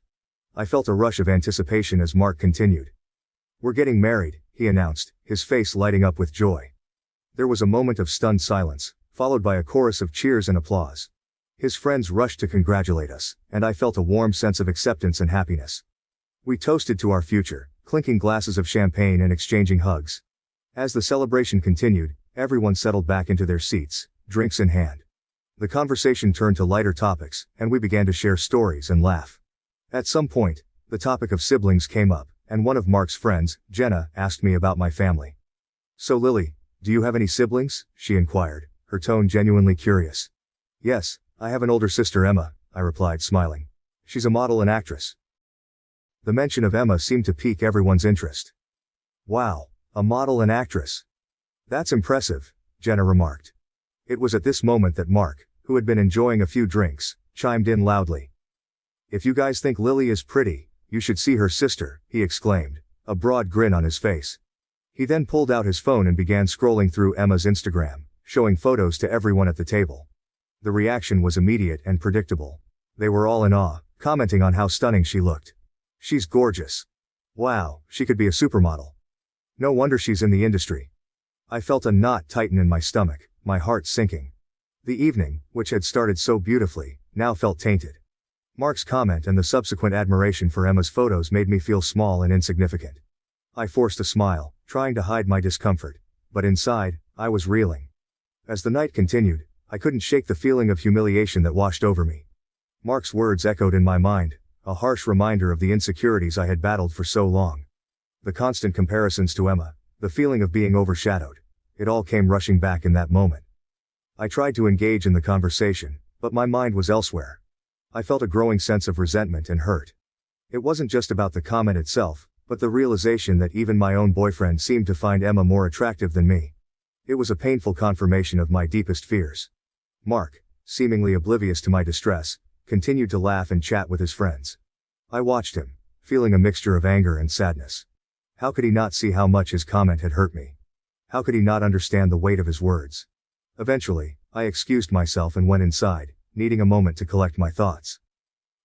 [SPEAKER 1] I felt a rush of anticipation as Mark continued. "We're getting married," he announced, his face lighting up with joy. There was a moment of stunned silence, followed by a chorus of cheers and applause. His friends rushed to congratulate us, and I felt a warm sense of acceptance and happiness. We toasted to our future, clinking glasses of champagne and exchanging hugs. As the celebration continued, everyone settled back into their seats, drinks in hand. The conversation turned to lighter topics, and we began to share stories and laugh. At some point, the topic of siblings came up, and one of Mark's friends, Jenna, asked me about my family. "So Lily, do you have any siblings?" she inquired, her tone genuinely curious. "Yes, I have an older sister Emma," I replied smiling. "She's a model and actress." The mention of Emma seemed to pique everyone's interest. "Wow, a model and actress. That's impressive," Jenna remarked. It was at this moment that Mark, who had been enjoying a few drinks, chimed in loudly. "If you guys think Lily is pretty, you should see her sister," he exclaimed, a broad grin on his face. He then pulled out his phone and began scrolling through Emma's Instagram, showing photos to everyone at the table. The reaction was immediate and predictable. They were all in awe, commenting on how stunning she looked. "She's gorgeous. Wow, she could be a supermodel. No wonder she's in the industry." I felt a knot tighten in my stomach, my heart sinking. The evening, which had started so beautifully, now felt tainted. Mark's comment and the subsequent admiration for Emma's photos made me feel small and insignificant. I forced a smile, trying to hide my discomfort, but inside, I was reeling. As the night continued, I couldn't shake the feeling of humiliation that washed over me. Mark's words echoed in my mind, a harsh reminder of the insecurities I had battled for so long. The constant comparisons to Emma, the feeling of being overshadowed, it all came rushing back in that moment. I tried to engage in the conversation, but my mind was elsewhere. I felt a growing sense of resentment and hurt. It wasn't just about the comment itself, but the realization that even my own boyfriend seemed to find Emma more attractive than me. It was a painful confirmation of my deepest fears. Mark, seemingly oblivious to my distress, continued to laugh and chat with his friends. I watched him, feeling a mixture of anger and sadness. How could he not see how much his comment had hurt me? How could he not understand the weight of his words? Eventually, I excused myself and went inside, needing a moment to collect my thoughts.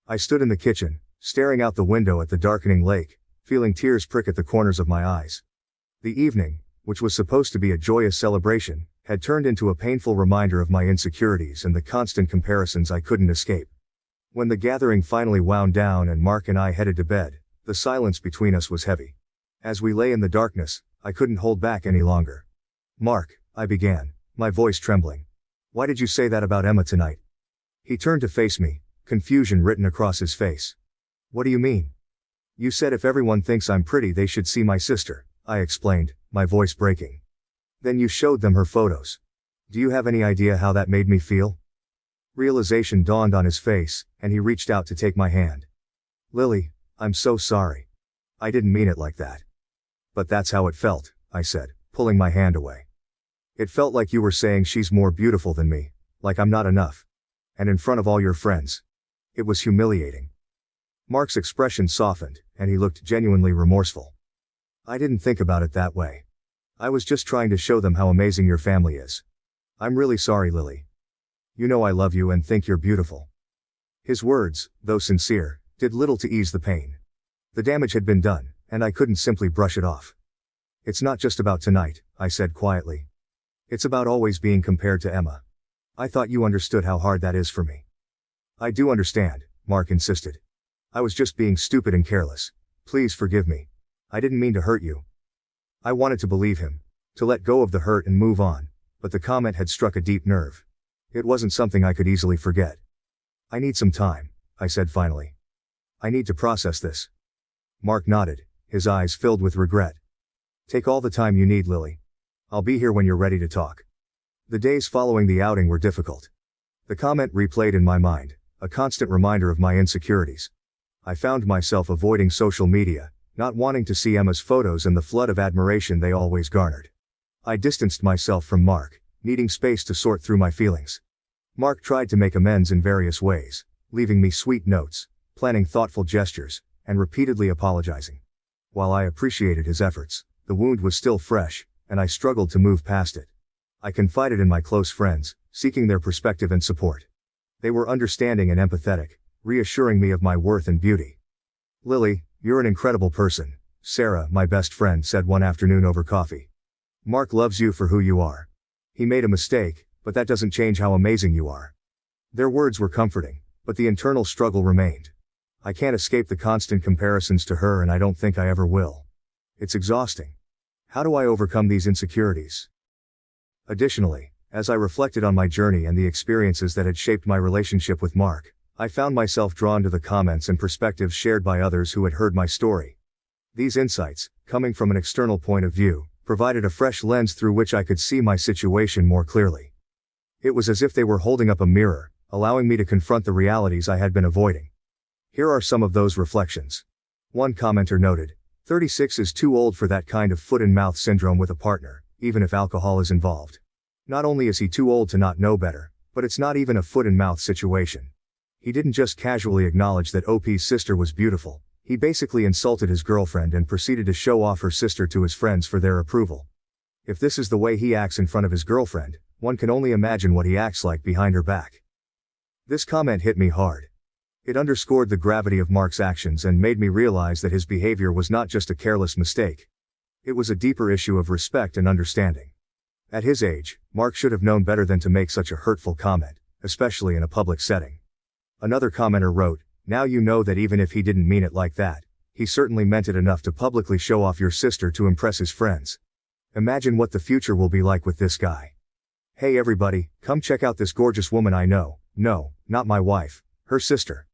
[SPEAKER 1] I stood in the kitchen, staring out the window at the darkening lake, feeling tears prick at the corners of my eyes. The evening, which was supposed to be a joyous celebration, had turned into a painful reminder of my insecurities and the constant comparisons I couldn't escape. When the gathering finally wound down and Mark and I headed to bed, the silence between us was heavy. As we lay in the darkness, I couldn't hold back any longer. "Mark," I began, my voice trembling. "Why did you say that about Emma tonight?" He turned to face me, confusion written across his face. What do you mean? You said if everyone thinks I'm pretty they should see my sister, I explained, my voice breaking. Then you showed them her photos. Do you have any idea how that made me feel? Realization dawned on his face, and he reached out to take my hand. Lily, I'm so sorry. I didn't mean it like that. But that's how it felt, I said, pulling my hand away. It felt like you were saying she's more beautiful than me, like I'm not enough. And in front of all your friends. It was humiliating. Mark's expression softened, and he looked genuinely remorseful. I didn't think about it that way. I was just trying to show them how amazing your family is. I'm really sorry, Lily. You know I love you and think you're beautiful. His words, though sincere, did little to ease the pain. The damage had been done, and I couldn't simply brush it off. It's not just about tonight, I said quietly. It's about always being compared to Emma. I thought you understood how hard that is for me. I do understand, Mark insisted. I was just being stupid and careless. Please forgive me. I didn't mean to hurt you. I wanted to believe him, to let go of the hurt and move on, but the comment had struck a deep nerve. It wasn't something I could easily forget. I need some time, I said finally. I need to process this. Mark nodded, his eyes filled with regret. Take all the time you need, Lily. I'll be here when you're ready to talk. The days following the outing were difficult. The comment replayed in my mind, a constant reminder of my insecurities. I found myself avoiding social media, not wanting to see Emma's photos and the flood of admiration they always garnered. I distanced myself from Mark, needing space to sort through my feelings. Mark tried to make amends in various ways, leaving me sweet notes, planning thoughtful gestures, and repeatedly apologizing. While I appreciated his efforts, the wound was still fresh, and I struggled to move past it. I confided in my close friends, seeking their perspective and support. They were understanding and empathetic, reassuring me of my worth and beauty. Lily, you're an incredible person, Sarah, my best friend, said one afternoon over coffee. Mark loves you for who you are. He made a mistake, but that doesn't change how amazing you are. Their words were comforting, but the internal struggle remained. I can't escape the constant comparisons to her and I don't think I ever will. It's exhausting. How do I overcome these insecurities? Additionally, as I reflected on my journey and the experiences that had shaped my relationship with Mark, I found myself drawn to the comments and perspectives shared by others who had heard my story. These insights, coming from an external point of view, provided a fresh lens through which I could see my situation more clearly. It was as if they were holding up a mirror, allowing me to confront the realities I had been avoiding. Here are some of those reflections. One commenter noted, 36 is too old for that kind of foot-and-mouth syndrome with a partner, even if alcohol is involved. Not only is he too old to not know better, but it's not even a foot-and-mouth situation. He didn't just casually acknowledge that OP's sister was beautiful, he basically insulted his girlfriend and proceeded to show off her sister to his friends for their approval. If this is the way he acts in front of his girlfriend, one can only imagine what he acts like behind her back. This comment hit me hard. It underscored the gravity of Mark's actions and made me realize that his behavior was not just a careless mistake. It was a deeper issue of respect and understanding. At his age, Mark should have known better than to make such a hurtful comment, especially in a public setting. Another commenter wrote, now you know that even if he didn't mean it like that, he certainly meant it enough to publicly show off your sister to impress his friends. Imagine what the future will be like with this guy. Hey everybody, come check out this gorgeous woman I know. No, not my wife, her sister.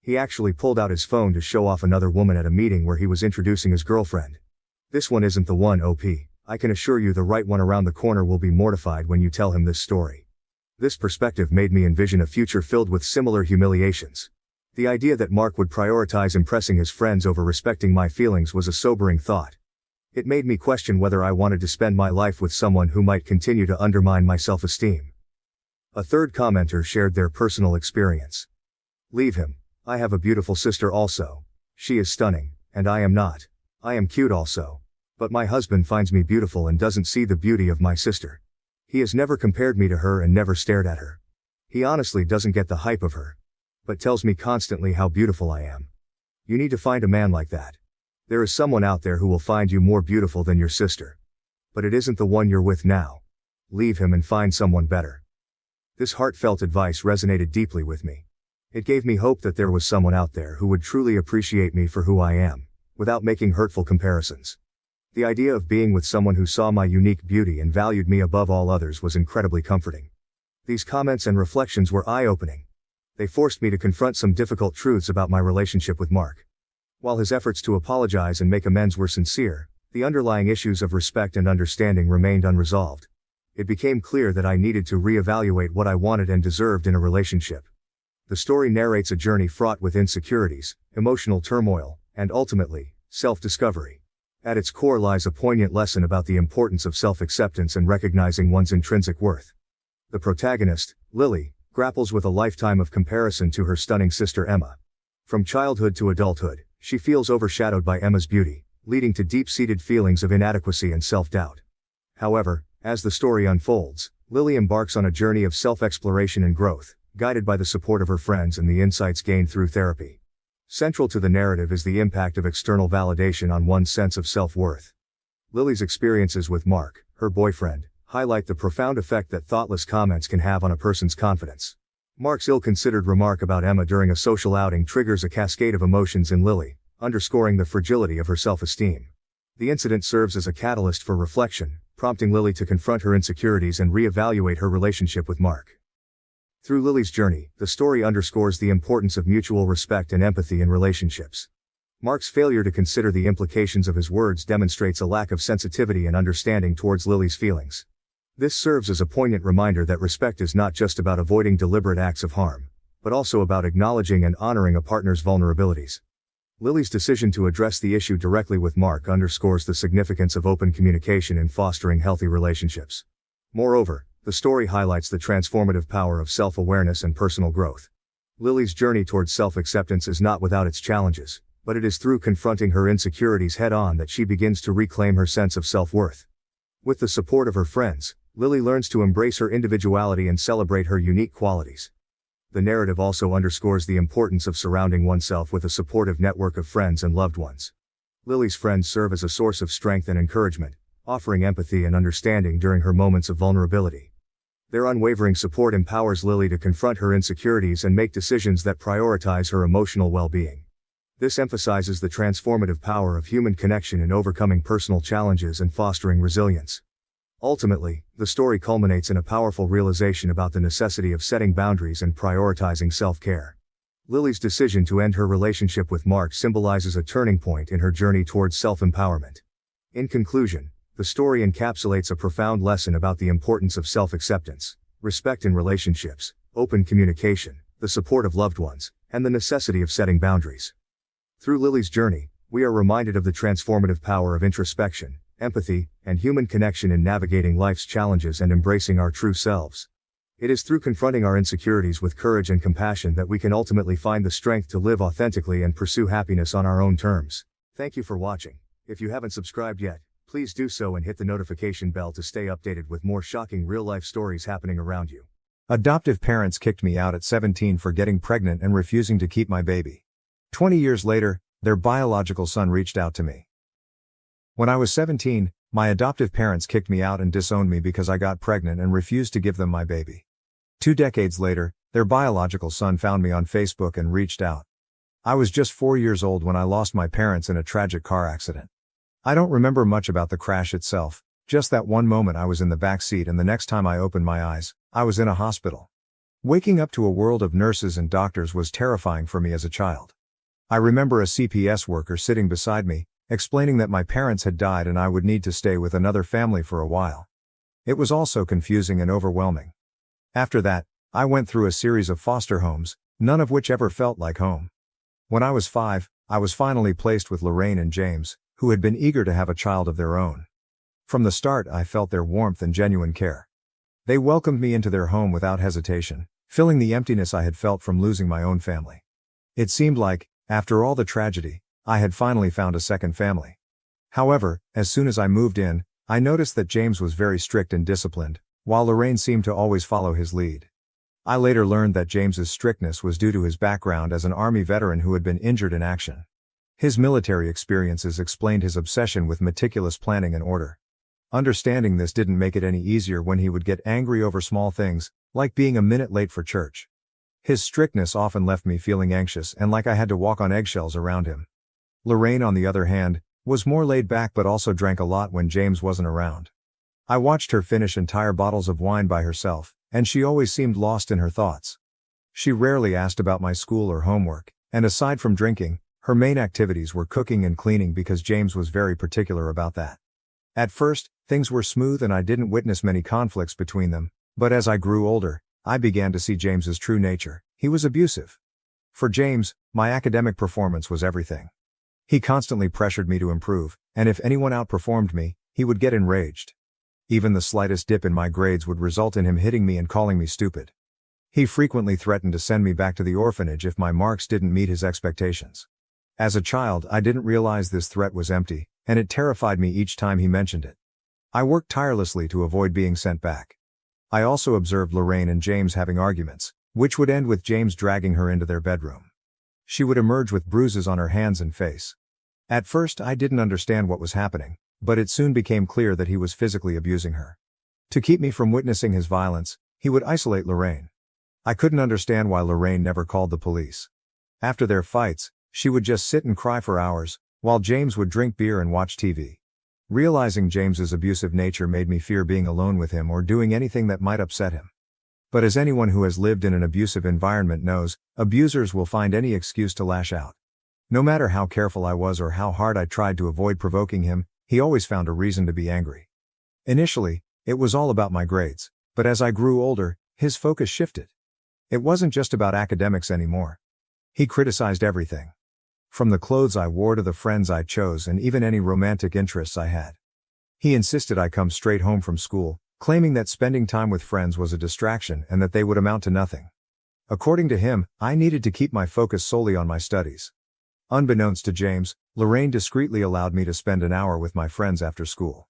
[SPEAKER 1] He actually pulled out his phone to show off another woman at a meeting where he was introducing his girlfriend. This one isn't the one, OP. I can assure you the right one around the corner will be mortified when you tell him this story. This perspective made me envision a future filled with similar humiliations. The idea that Mark would prioritize impressing his friends over respecting my feelings was a sobering thought. It made me question whether I wanted to spend my life with someone who might continue to undermine my self-esteem. A third commenter shared their personal experience. Leave him. I have a beautiful sister also. She is stunning, and I am not. I am cute also. But my husband finds me beautiful and doesn't see the beauty of my sister. He has never compared me to her and never stared at her. He honestly doesn't get the hype of her. But tells me constantly how beautiful I am. You need to find a man like that. There is someone out there who will find you more beautiful than your sister. But it isn't the one you're with now. Leave him and find someone better. This heartfelt advice resonated deeply with me. It gave me hope that there was someone out there who would truly appreciate me for who I am, without making hurtful comparisons. The idea of being with someone who saw my unique beauty and valued me above all others was incredibly comforting. These comments and reflections were eye-opening. They forced me to confront some difficult truths about my relationship with Mark. While his efforts to apologize and make amends were sincere, the underlying issues of respect and understanding remained unresolved. It became clear that I needed to reevaluate what I wanted and deserved in a relationship. The story narrates a journey fraught with insecurities, emotional turmoil, and ultimately, self-discovery. At its core lies a poignant lesson about the importance of self-acceptance and recognizing one's intrinsic worth. The protagonist, Lily, grapples with a lifetime of comparison to her stunning sister Emma. From childhood to adulthood, she feels overshadowed by Emma's beauty, leading to deep-seated feelings of inadequacy and self-doubt. However, as the story unfolds, Lily embarks on a journey of self-exploration and growth, guided by the support of her friends and the insights gained through therapy. Central to the narrative is the impact of external validation on one's sense of self-worth. Lily's experiences with Mark, her boyfriend, highlight the profound effect that thoughtless comments can have on a person's confidence. Mark's ill-considered remark about Emma during a social outing triggers a cascade of emotions in Lily, underscoring the fragility of her self-esteem. The incident serves as a catalyst for reflection, prompting Lily to confront her insecurities and reevaluate her relationship with Mark. Through Lily's journey, the story underscores the importance of mutual respect and empathy in relationships. Mark's failure to consider the implications of his words demonstrates a lack of sensitivity and understanding towards Lily's feelings. This serves as a poignant reminder that respect is not just about avoiding deliberate acts of harm, but also about acknowledging and honoring a partner's vulnerabilities. Lily's decision to address the issue directly with Mark underscores the significance of open communication in fostering healthy relationships. Moreover, the story highlights the transformative power of self-awareness and personal growth. Lily's journey towards self-acceptance is not without its challenges, but it is through confronting her insecurities head-on that she begins to reclaim her sense of self-worth. With the support of her friends, Lily learns to embrace her individuality and celebrate her unique qualities. The narrative also underscores the importance of surrounding oneself with a supportive network of friends and loved ones. Lily's friends serve as a source of strength and encouragement, offering empathy and understanding during her moments of vulnerability. Their unwavering support empowers Lily to confront her insecurities and make decisions that prioritize her emotional well-being. This emphasizes the transformative power of human connection in overcoming personal challenges and fostering resilience. Ultimately, the story culminates in a powerful realization about the necessity of setting boundaries and prioritizing self-care. Lily's decision to end her relationship with Mark symbolizes a turning point in her journey towards self-empowerment. In conclusion, the story encapsulates a profound lesson about the importance of self-acceptance, respect in relationships, open communication, the support of loved ones, and the necessity of setting boundaries. Through Lily's journey, we are reminded of the transformative power of introspection, empathy, and human connection in navigating life's challenges and embracing our true selves. It is through confronting our insecurities with courage and compassion that we can ultimately find the strength to live authentically and pursue happiness on our own terms. Thank you for watching. If you haven't subscribed yet, please do so and hit the notification bell to stay updated with more shocking real-life stories happening around you.
[SPEAKER 2] Adoptive parents kicked me out at 17 for getting pregnant and refusing to keep my baby. 20 years later, their biological son reached out to me. When I was 17, my adoptive parents kicked me out and disowned me because I got pregnant and refused to give them my baby. 2 decades later, their biological son found me on Facebook and reached out. I was just 4 years old when I lost my parents in a tragic car accident. I don't remember much about the crash itself, just that one moment I was in the back seat and the next time I opened my eyes, I was in a hospital. Waking up to a world of nurses and doctors was terrifying for me as a child. I remember a CPS worker sitting beside me, explaining that my parents had died and I would need to stay with another family for a while. It was also confusing and overwhelming. After that, I went through a series of foster homes, none of which ever felt like home. When I was 5, I was finally placed with Lorraine and James, who had been eager to have a child of their own. From the start, I felt their warmth and genuine care. They welcomed me into their home without hesitation, filling the emptiness I had felt from losing my own family. It seemed like, after all the tragedy, I had finally found a second family. However, as soon as I moved in, I noticed that James was very strict and disciplined, while Lorraine seemed to always follow his lead. I later learned that James's strictness was due to his background as an Army veteran who had been injured in action. His military experiences explained his obsession with meticulous planning and order. Understanding this didn't make it any easier when he would get angry over small things, like being a minute late for church. His strictness often left me feeling anxious and like I had to walk on eggshells around him. Lorraine, on the other hand, was more laid back but also drank a lot when James wasn't around. I watched her finish entire bottles of wine by herself, and she always seemed lost in her thoughts. She rarely asked about my school or homework, and aside from drinking, her main activities were cooking and cleaning because James was very particular about that. At first, things were smooth and I didn't witness many conflicts between them, but as I grew older, I began to see James's true nature. He was abusive. For James, my academic performance was everything. He constantly pressured me to improve, and if anyone outperformed me, he would get enraged. Even the slightest dip in my grades would result in him hitting me and calling me stupid. He frequently threatened to send me back to the orphanage if my marks didn't meet his expectations. As a child, I didn't realize this threat was empty, and it terrified me each time he mentioned it. I worked tirelessly to avoid being sent back. I also observed Lorraine and James having arguments, which would end with James dragging her into their bedroom. She would emerge with bruises on her hands and face. At first, I didn't understand what was happening, but it soon became clear that he was physically abusing her. To keep me from witnessing his violence, he would isolate Lorraine. I couldn't understand why Lorraine never called the police. After their fights, she would just sit and cry for hours, while James would drink beer and watch TV. Realizing James's abusive nature made me fear being alone with him or doing anything that might upset him. But as anyone who has lived in an abusive environment knows, abusers will find any excuse to lash out. No matter how careful I was or how hard I tried to avoid provoking him, he always found a reason to be angry. Initially, it was all about my grades, but as I grew older, his focus shifted. It wasn't just about academics anymore. He criticized everything. From the clothes I wore to the friends I chose and even any romantic interests I had. He insisted I come straight home from school, claiming that spending time with friends was a distraction and that they would amount to nothing. According to him, I needed to keep my focus solely on my studies. Unbeknownst to James, Lorraine discreetly allowed me to spend an hour with my friends after school.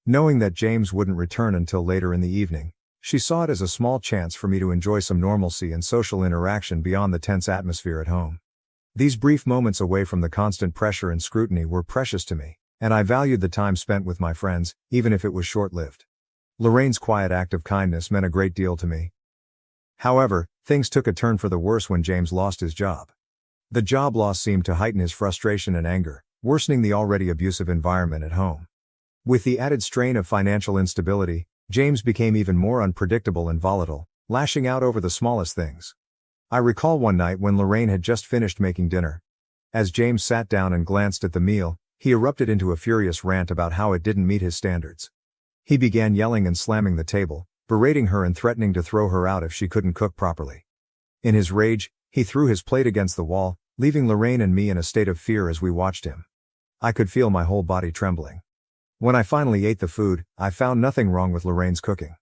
[SPEAKER 2] Knowing that James wouldn't return until later in the evening, she saw it as a small chance for me to enjoy some normalcy and social interaction beyond the tense atmosphere at home. These brief moments away from the constant pressure and scrutiny were precious to me, and I valued the time spent with my friends, even if it was short-lived. Lorraine's quiet act of kindness meant a great deal to me. However, things took a turn for the worse when James lost his job. The job loss seemed to heighten his frustration and anger, worsening the already abusive environment at home. With the added strain of financial instability, James became even more unpredictable and volatile, lashing out over the smallest things. I recall one night when Lorraine had just finished making dinner. As James sat down and glanced at the meal, he erupted into a furious rant about how it didn't meet his standards. He began yelling and slamming the table, berating her and threatening to throw her out if she couldn't cook properly. In his rage, he threw his plate against the wall, leaving Lorraine and me in a state of fear as we watched him. I could feel my whole body trembling. When I finally ate the food, I found nothing wrong with Lorraine's cooking.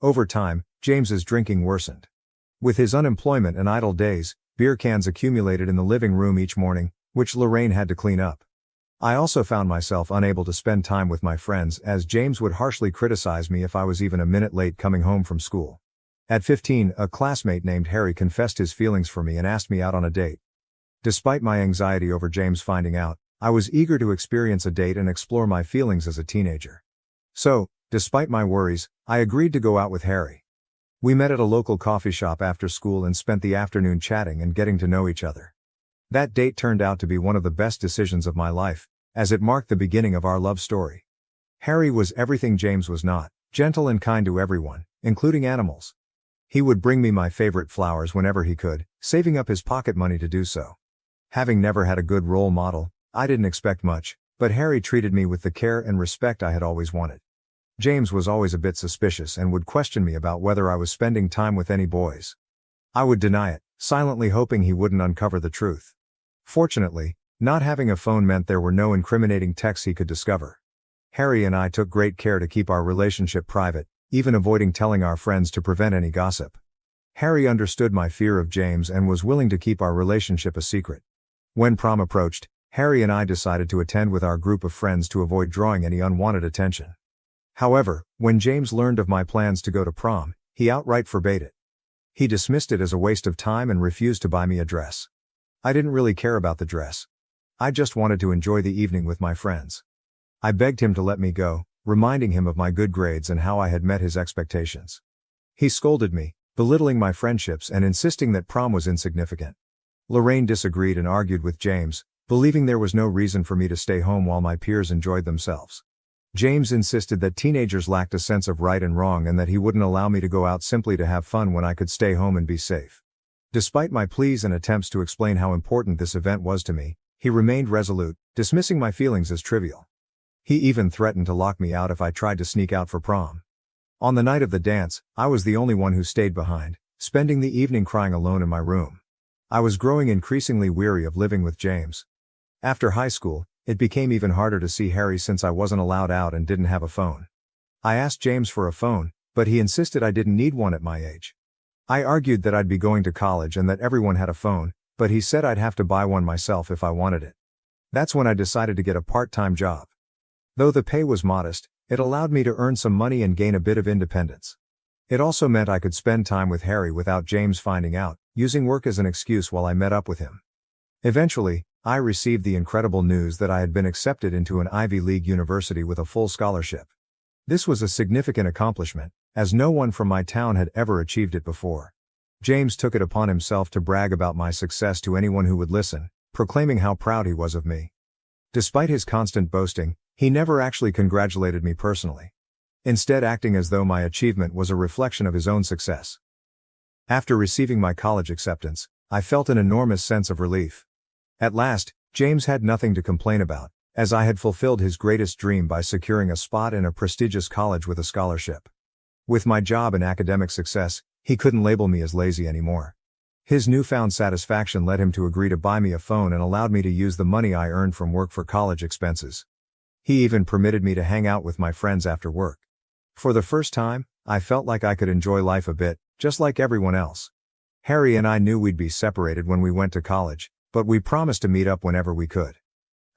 [SPEAKER 2] Over time, James's drinking worsened. With his unemployment and idle days, beer cans accumulated in the living room each morning, which Lorraine had to clean up. I also found myself unable to spend time with my friends as James would harshly criticize me if I was even a minute late coming home from school. At 15, a classmate named Harry confessed his feelings for me and asked me out on a date. Despite my anxiety over James finding out, I was eager to experience a date and explore my feelings as a teenager. So, despite my worries, I agreed to go out with Harry. We met at a local coffee shop after school and spent the afternoon chatting and getting to know each other. That date turned out to be one of the best decisions of my life, as it marked the beginning of our love story. Harry was everything James was not, gentle and kind to everyone, including animals. He would bring me my favorite flowers whenever he could, saving up his pocket money to do so. Having never had a good role model, I didn't expect much, but Harry treated me with the care and respect I had always wanted. James was always a bit suspicious and would question me about whether I was spending time with any boys. I would deny it, silently hoping he wouldn't uncover the truth. Fortunately, not having a phone meant there were no incriminating texts he could discover. Harry and I took great care to keep our relationship private, even avoiding telling our friends to prevent any gossip. Harry understood my fear of James and was willing to keep our relationship a secret. When prom approached, Harry and I decided to attend with our group of friends to avoid drawing any unwanted attention. However, when James learned of my plans to go to prom, he outright forbade it. He dismissed it as a waste of time and refused to buy me a dress. I didn't really care about the dress. I just wanted to enjoy the evening with my friends. I begged him to let me go, reminding him of my good grades and how I had met his expectations. He scolded me, belittling my friendships and insisting that prom was insignificant. Lorraine disagreed and argued with James, believing there was no reason for me to stay home while my peers enjoyed themselves. James insisted that teenagers lacked a sense of right and wrong and that he wouldn't allow me to go out simply to have fun when I could stay home and be safe. Despite my pleas and attempts to explain how important this event was to me, he remained resolute, dismissing my feelings as trivial. He even threatened to lock me out if I tried to sneak out for prom. On the night of the dance, I was the only one who stayed behind, spending the evening crying alone in my room. I was growing increasingly weary of living with James. After high school, it became even harder to see Harry since I wasn't allowed out and didn't have a phone. I asked James for a phone, but he insisted I didn't need one at my age. I argued that I'd be going to college and that everyone had a phone, but he said I'd have to buy one myself if I wanted it. That's when I decided to get a part-time job. Though the pay was modest, it allowed me to earn some money and gain a bit of independence. It also meant I could spend time with Harry without James finding out, using work as an excuse while I met up with him. Eventually, I received the incredible news that I had been accepted into an Ivy League university with a full scholarship. This was a significant accomplishment, as no one from my town had ever achieved it before. James took it upon himself to brag about my success to anyone who would listen, proclaiming how proud he was of me. Despite his constant boasting, he never actually congratulated me personally, instead acting as though my achievement was a reflection of his own success. After receiving my college acceptance, I felt an enormous sense of relief. At last, James had nothing to complain about, as I had fulfilled his greatest dream by securing a spot in a prestigious college with a scholarship. With my job and academic success, he couldn't label me as lazy anymore. His newfound satisfaction led him to agree to buy me a phone and allowed me to use the money I earned from work for college expenses. He even permitted me to hang out with my friends after work. For the first time, I felt like I could enjoy life a bit, just like everyone else. Harry and I knew we'd be separated when we went to college, but we promised to meet up whenever we could.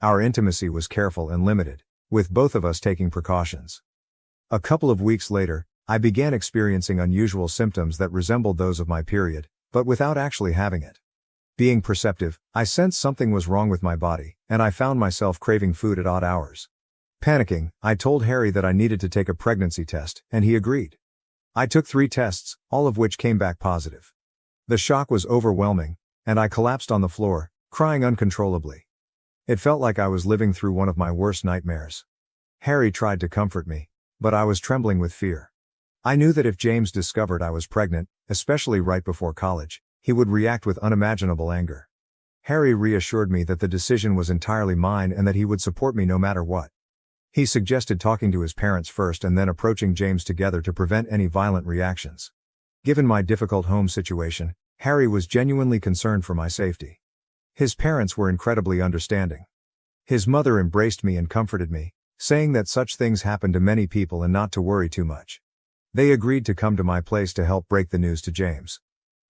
[SPEAKER 2] Our intimacy was careful and limited, with both of us taking precautions. A couple of weeks later, I began experiencing unusual symptoms that resembled those of my period, but without actually having it. Being perceptive, I sensed something was wrong with my body, and I found myself craving food at odd hours. Panicking, I told Harry that I needed to take a pregnancy test, and he agreed. I took 3 tests, all of which came back positive. The shock was overwhelming, and I collapsed on the floor, crying uncontrollably. It felt like I was living through one of my worst nightmares. Harry tried to comfort me, but I was trembling with fear. I knew that if James discovered I was pregnant, especially right before college, he would react with unimaginable anger. Harry reassured me that the decision was entirely mine and that he would support me no matter what. He suggested talking to his parents first and then approaching James together to prevent any violent reactions. Given my difficult home situation, Harry was genuinely concerned for my safety. His parents were incredibly understanding. His mother embraced me and comforted me, saying that such things happen to many people and not to worry too much. They agreed to come to my place to help break the news to James.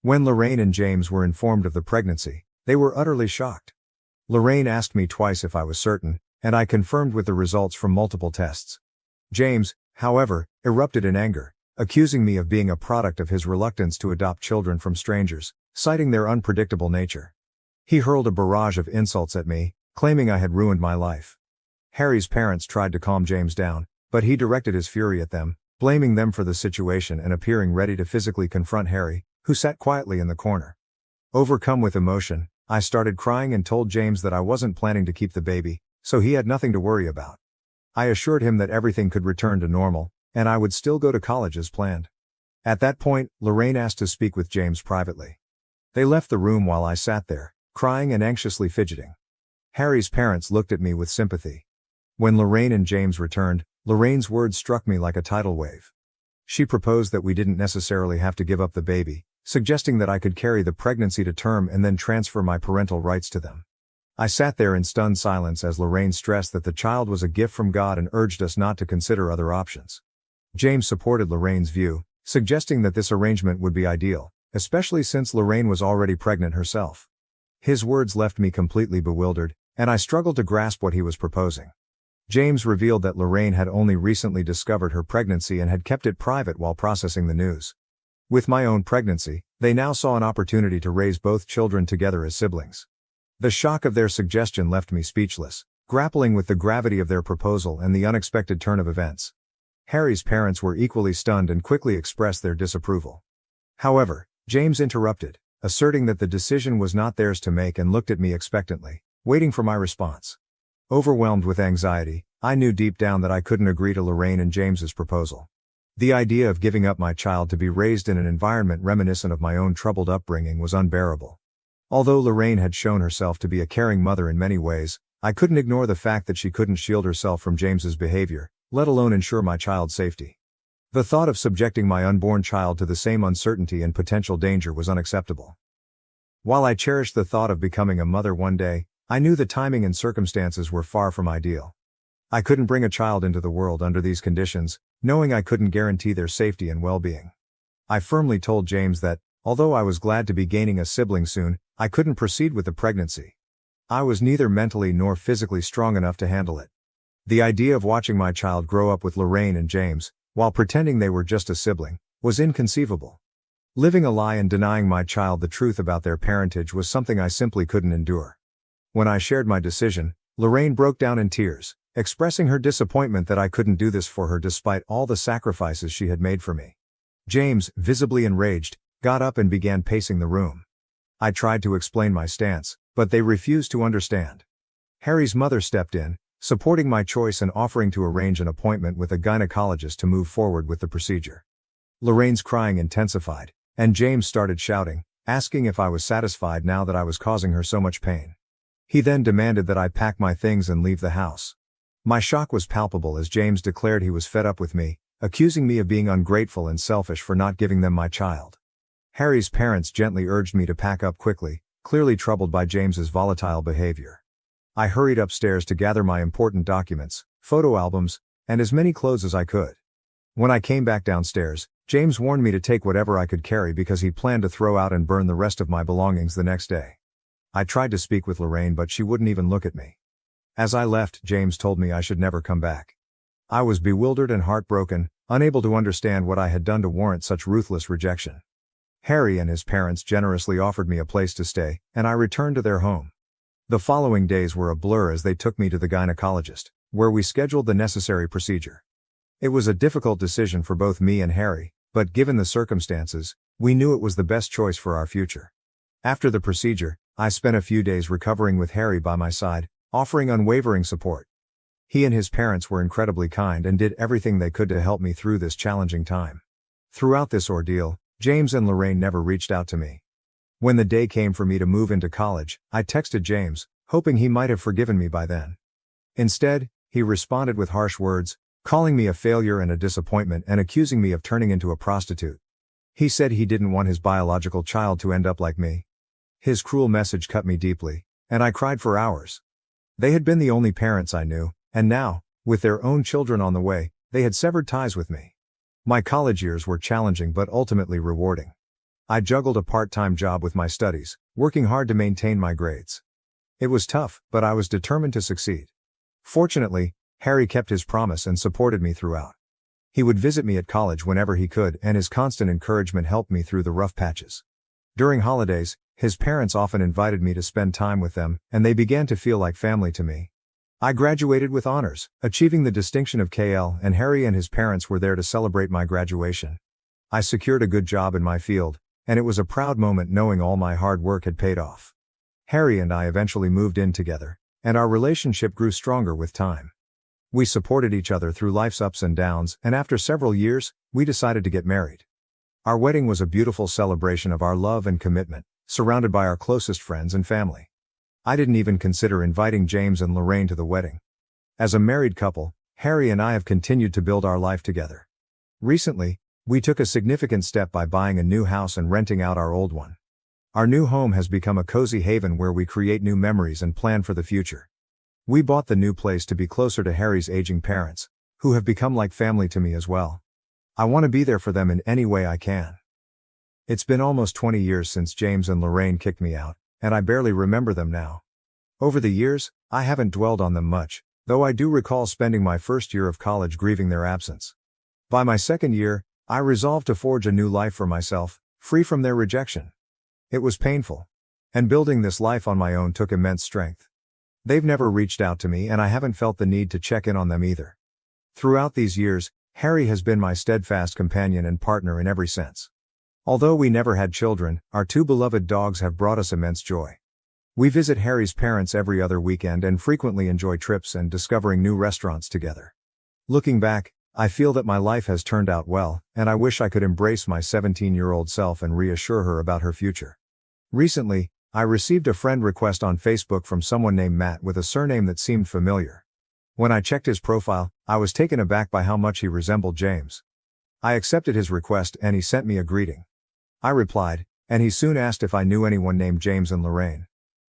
[SPEAKER 2] When Lorraine and James were informed of the pregnancy, they were utterly shocked. Lorraine asked me twice if I was certain, and I confirmed with the results from multiple tests. James, however, erupted in anger, accusing me of being a product of his reluctance to adopt children from strangers, citing their unpredictable nature. He hurled a barrage of insults at me, claiming I had ruined my life. Harry's parents tried to calm James down, but he directed his fury at them, blaming them for the situation and appearing ready to physically confront Harry, who sat quietly in the corner. Overcome with emotion, I started crying and told James that I wasn't planning to keep the baby, so he had nothing to worry about. I assured him that everything could return to normal, and I would still go to college as planned. At that point, Lorraine asked to speak with James privately. They left the room while I sat there, crying and anxiously fidgeting. Harry's parents looked at me with sympathy. When Lorraine and James returned, Lorraine's words struck me like a tidal wave. She proposed that we didn't necessarily have to give up the baby, suggesting that I could carry the pregnancy to term and then transfer my parental rights to them. I sat there in stunned silence as Lorraine stressed that the child was a gift from God and urged us not to consider other options. James supported Lorraine's view, suggesting that this arrangement would be ideal, especially since Lorraine was already pregnant herself. His words left me completely bewildered, and I struggled to grasp what he was proposing. James revealed that Lorraine had only recently discovered her pregnancy and had kept it private while processing the news. With my own pregnancy, they now saw an opportunity to raise both children together as siblings. The shock of their suggestion left me speechless, grappling with the gravity of their proposal and the unexpected turn of events. Harry's parents were equally stunned and quickly expressed their disapproval. However, James interrupted, asserting that the decision was not theirs to make and looked at me expectantly, waiting for my response. Overwhelmed with anxiety, I knew deep down that I couldn't agree to Lorraine and James's proposal. The idea of giving up my child to be raised in an environment reminiscent of my own troubled upbringing was unbearable. Although Lorraine had shown herself to be a caring mother in many ways, I couldn't ignore the fact that she couldn't shield herself from James's behavior, let alone ensure my child's safety. The thought of subjecting my unborn child to the same uncertainty and potential danger was unacceptable. While I cherished the thought of becoming a mother one day, I knew the timing and circumstances were far from ideal. I couldn't bring a child into the world under these conditions, knowing I couldn't guarantee their safety and well-being. I firmly told James that, although I was glad to be gaining a sibling soon, I couldn't proceed with the pregnancy. I was neither mentally nor physically strong enough to handle it. The idea of watching my child grow up with Lorraine and James, while pretending they were just a sibling, was inconceivable. Living a lie and denying my child the truth about their parentage was something I simply couldn't endure. When I shared my decision, Lorraine broke down in tears, expressing her disappointment that I couldn't do this for her despite all the sacrifices she had made for me. James, visibly enraged, got up and began pacing the room. I tried to explain my stance, but they refused to understand. Harry's mother stepped in, supporting my choice and offering to arrange an appointment with a gynecologist to move forward with the procedure. Lorraine's crying intensified, and James started shouting, asking if I was satisfied now that I was causing her so much pain. He then demanded that I pack my things and leave the house. My shock was palpable as James declared he was fed up with me, accusing me of being ungrateful and selfish for not giving them my child. Harry's parents gently urged me to pack up quickly, clearly troubled by James's volatile behavior. I hurried upstairs to gather my important documents, photo albums, and as many clothes as I could. When I came back downstairs, James warned me to take whatever I could carry because he planned to throw out and burn the rest of my belongings the next day. I tried to speak with Lorraine, but she wouldn't even look at me. As I left, James told me I should never come back. I was bewildered and heartbroken, unable to understand what I had done to warrant such ruthless rejection. Harry and his parents generously offered me a place to stay, and I returned to their home. The following days were a blur as they took me to the gynecologist, where we scheduled the necessary procedure. It was a difficult decision for both me and Harry, but given the circumstances, we knew it was the best choice for our future. After the procedure, I spent a few days recovering with Harry by my side, offering unwavering support. He and his parents were incredibly kind and did everything they could to help me through this challenging time. Throughout this ordeal, James and Lorraine never reached out to me. When the day came for me to move into college, I texted James, hoping he might have forgiven me by then. Instead, he responded with harsh words, calling me a failure and a disappointment and accusing me of turning into a prostitute. He said he didn't want his biological child to end up like me. His cruel message cut me deeply, and I cried for hours. They had been the only parents I knew, and now, with their own children on the way, they had severed ties with me. My college years were challenging but ultimately rewarding. I juggled a part-time job with my studies, working hard to maintain my grades. It was tough, but I was determined to succeed. Fortunately, Harry kept his promise and supported me throughout. He would visit me at college whenever he could, and his constant encouragement helped me through the rough patches. During holidays, his parents often invited me to spend time with them, and they began to feel like family to me. I graduated with honors, achieving the distinction of KL, and Harry and his parents were there to celebrate my graduation. I secured a good job in my field, and it was a proud moment knowing all my hard work had paid off. Harry and I eventually moved in together, and our relationship grew stronger with time. We supported each other through life's ups and downs, and after several years, we decided to get married. Our wedding was a beautiful celebration of our love and commitment, surrounded by our closest friends and family. I didn't even consider inviting James and Lorraine to the wedding. As a married couple, Harry and I have continued to build our life together. Recently, we took a significant step by buying a new house and renting out our old one. Our new home has become a cozy haven where we create new memories and plan for the future. We bought the new place to be closer to Harry's aging parents, who have become like family to me as well. I want to be there for them in any way I can. It's been almost 20 years since James and Lorraine kicked me out, and I barely remember them now. Over the years, I haven't dwelled on them much, though I do recall spending my first year of college grieving their absence. By my second year, I resolved to forge a new life for myself, free from their rejection. It was painful. And building this life on my own took immense strength. They've never reached out to me, and I haven't felt the need to check in on them either. Throughout these years, Harry has been my steadfast companion and partner in every sense. Although we never had children, our two beloved dogs have brought us immense joy. We visit Harry's parents every other weekend and frequently enjoy trips and discovering new restaurants together. Looking back, I feel that my life has turned out well, and I wish I could embrace my 17-year-old self and reassure her about her future. Recently, I received a friend request on Facebook from someone named Matt with a surname that seemed familiar. When I checked his profile, I was taken aback by how much he resembled James. I accepted his request and he sent me a greeting. I replied, and he soon asked if I knew anyone named James and Lorraine.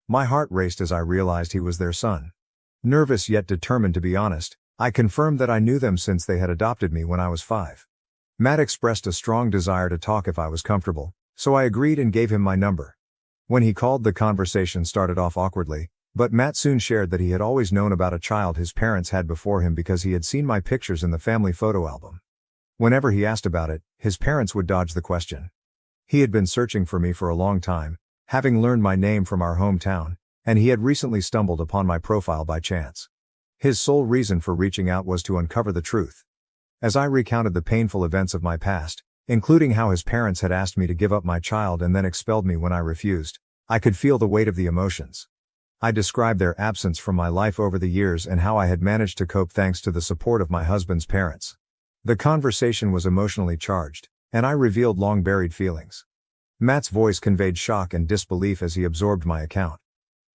[SPEAKER 2] My heart raced as I realized he was their son. Nervous yet determined to be honest, I confirmed that I knew them since they had adopted me when I was 5. Matt expressed a strong desire to talk if I was comfortable, so I agreed and gave him my number. When he called, the conversation started off awkwardly, but Matt soon shared that he had always known about a child his parents had before him because he had seen my pictures in the family photo album. Whenever he asked about it, his parents would dodge the question. He had been searching for me for a long time, having learned my name from our hometown, and he had recently stumbled upon my profile by chance. His sole reason for reaching out was to uncover the truth. As I recounted the painful events of my past, including how his parents had asked me to give up my child and then expelled me when I refused, I could feel the weight of the emotions. I described their absence from my life over the years and how I had managed to cope thanks to the support of my husband's parents. The conversation was emotionally charged, and I revealed long-buried feelings. Matt's voice conveyed shock and disbelief as he absorbed my account.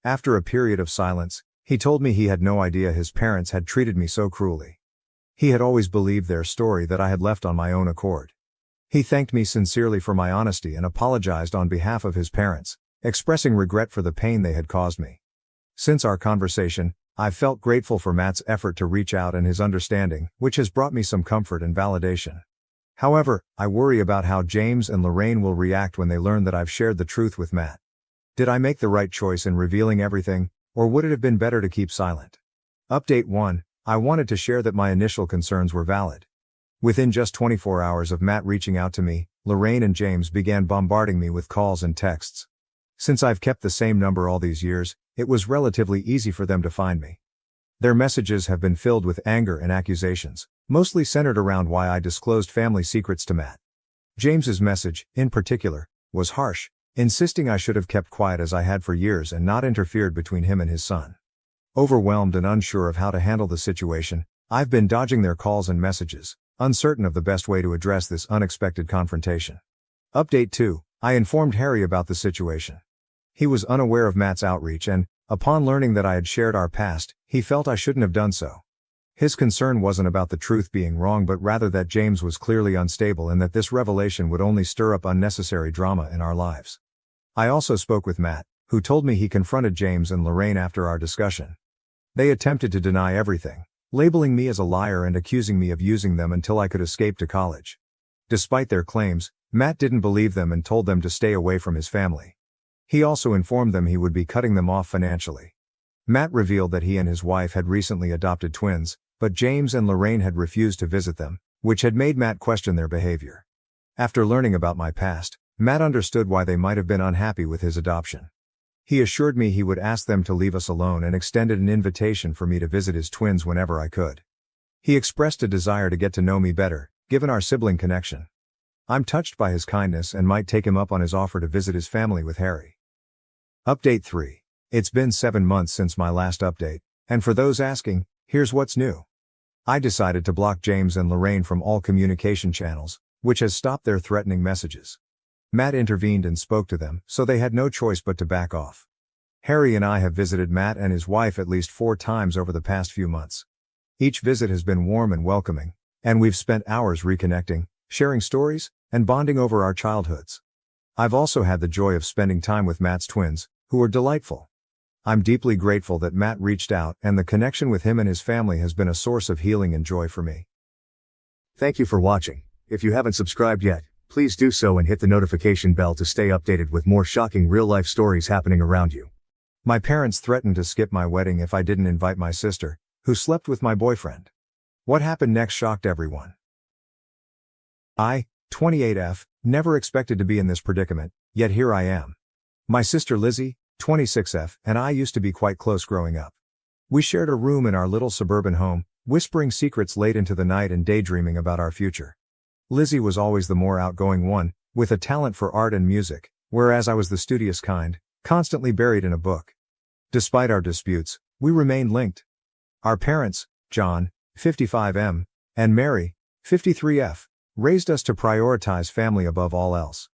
[SPEAKER 2] After a period of silence, he told me he had no idea his parents had treated me so cruelly. He had always believed their story that I had left on my own accord. He thanked me sincerely for my honesty and apologized on behalf of his parents, expressing regret for the pain they had caused me. Since our conversation, I've felt grateful for Matt's effort to reach out and his understanding, which has brought me some comfort and validation. However, I worry about how James and Lorraine will react when they learn that I've shared the truth with Matt. Did I make the right choice in revealing everything, or would it have been better to keep silent? Update 1. I wanted to share that my initial concerns were valid. Within just 24 hours of Matt reaching out to me, Lorraine and James began bombarding me with calls and texts. Since I've kept the same number all these years, it was relatively easy for them to find me. Their messages have been filled with anger and accusations, mostly centered around why I disclosed family secrets to Matt. James's message, in particular, was harsh, insisting I should have kept quiet as I had for years and not interfered between him and his son. Overwhelmed and unsure of how to handle the situation, I've been dodging their calls and messages, uncertain of the best way to address this unexpected confrontation. Update 2. I informed Harry about the situation. He was unaware of Matt's outreach and, upon learning that I had shared our past, he felt I shouldn't have done so. His concern wasn't about the truth being wrong but rather that James was clearly unstable and that this revelation would only stir up unnecessary drama in our lives. I also spoke with Matt, who told me he confronted James and Lorraine after our discussion. They attempted to deny everything, labeling me as a liar and accusing me of using them until I could escape to college. Despite their claims, Matt didn't believe them and told them to stay away from his family. He also informed them he would be cutting them off financially. Matt revealed that he and his wife had recently adopted twins, but James and Lorraine had refused to visit them, which had made Matt question their behavior. After learning about my past, Matt understood why they might have been unhappy with his adoption. He assured me he would ask them to leave us alone and extended an invitation for me to visit his twins whenever I could. He expressed a desire to get to know me better, given our sibling connection. I'm touched by his kindness and might take him up on his offer to visit his family with Harry. Update 3. It's been 7 months since my last update, and for those asking, here's what's new. I decided to block James and Lorraine from all communication channels, which has stopped their threatening messages. Matt intervened and spoke to them, so they had no choice but to back off. Harry and I have visited Matt and his wife at least 4 times over the past few months. Each visit has been warm and welcoming, and we've spent hours reconnecting, sharing stories, and bonding over our childhoods. I've also had the joy of spending time with Matt's twins, who are delightful. I'm deeply grateful that Matt reached out and the connection with him and his family has been a source of healing and joy for me.
[SPEAKER 1] Thank you for watching. If you haven't subscribed yet, please do so and hit the notification bell to stay updated with more shocking real-life stories happening around you.
[SPEAKER 2] My parents threatened to skip my wedding if I didn't invite my sister, who slept with my boyfriend. What happened next shocked everyone. I, 28F, never expected to be in this predicament, yet here I am. My sister Lizzie, 26F, and I used to be quite close growing up. We shared a room in our little suburban home, whispering secrets late into the night and daydreaming about our future. Lizzie was always the more outgoing one, with a talent for art and music, whereas I was the studious kind, constantly buried in a book. Despite our disputes, we remained linked. Our parents, John, 55M, And Mary, 53F, raised us to prioritize family above all else.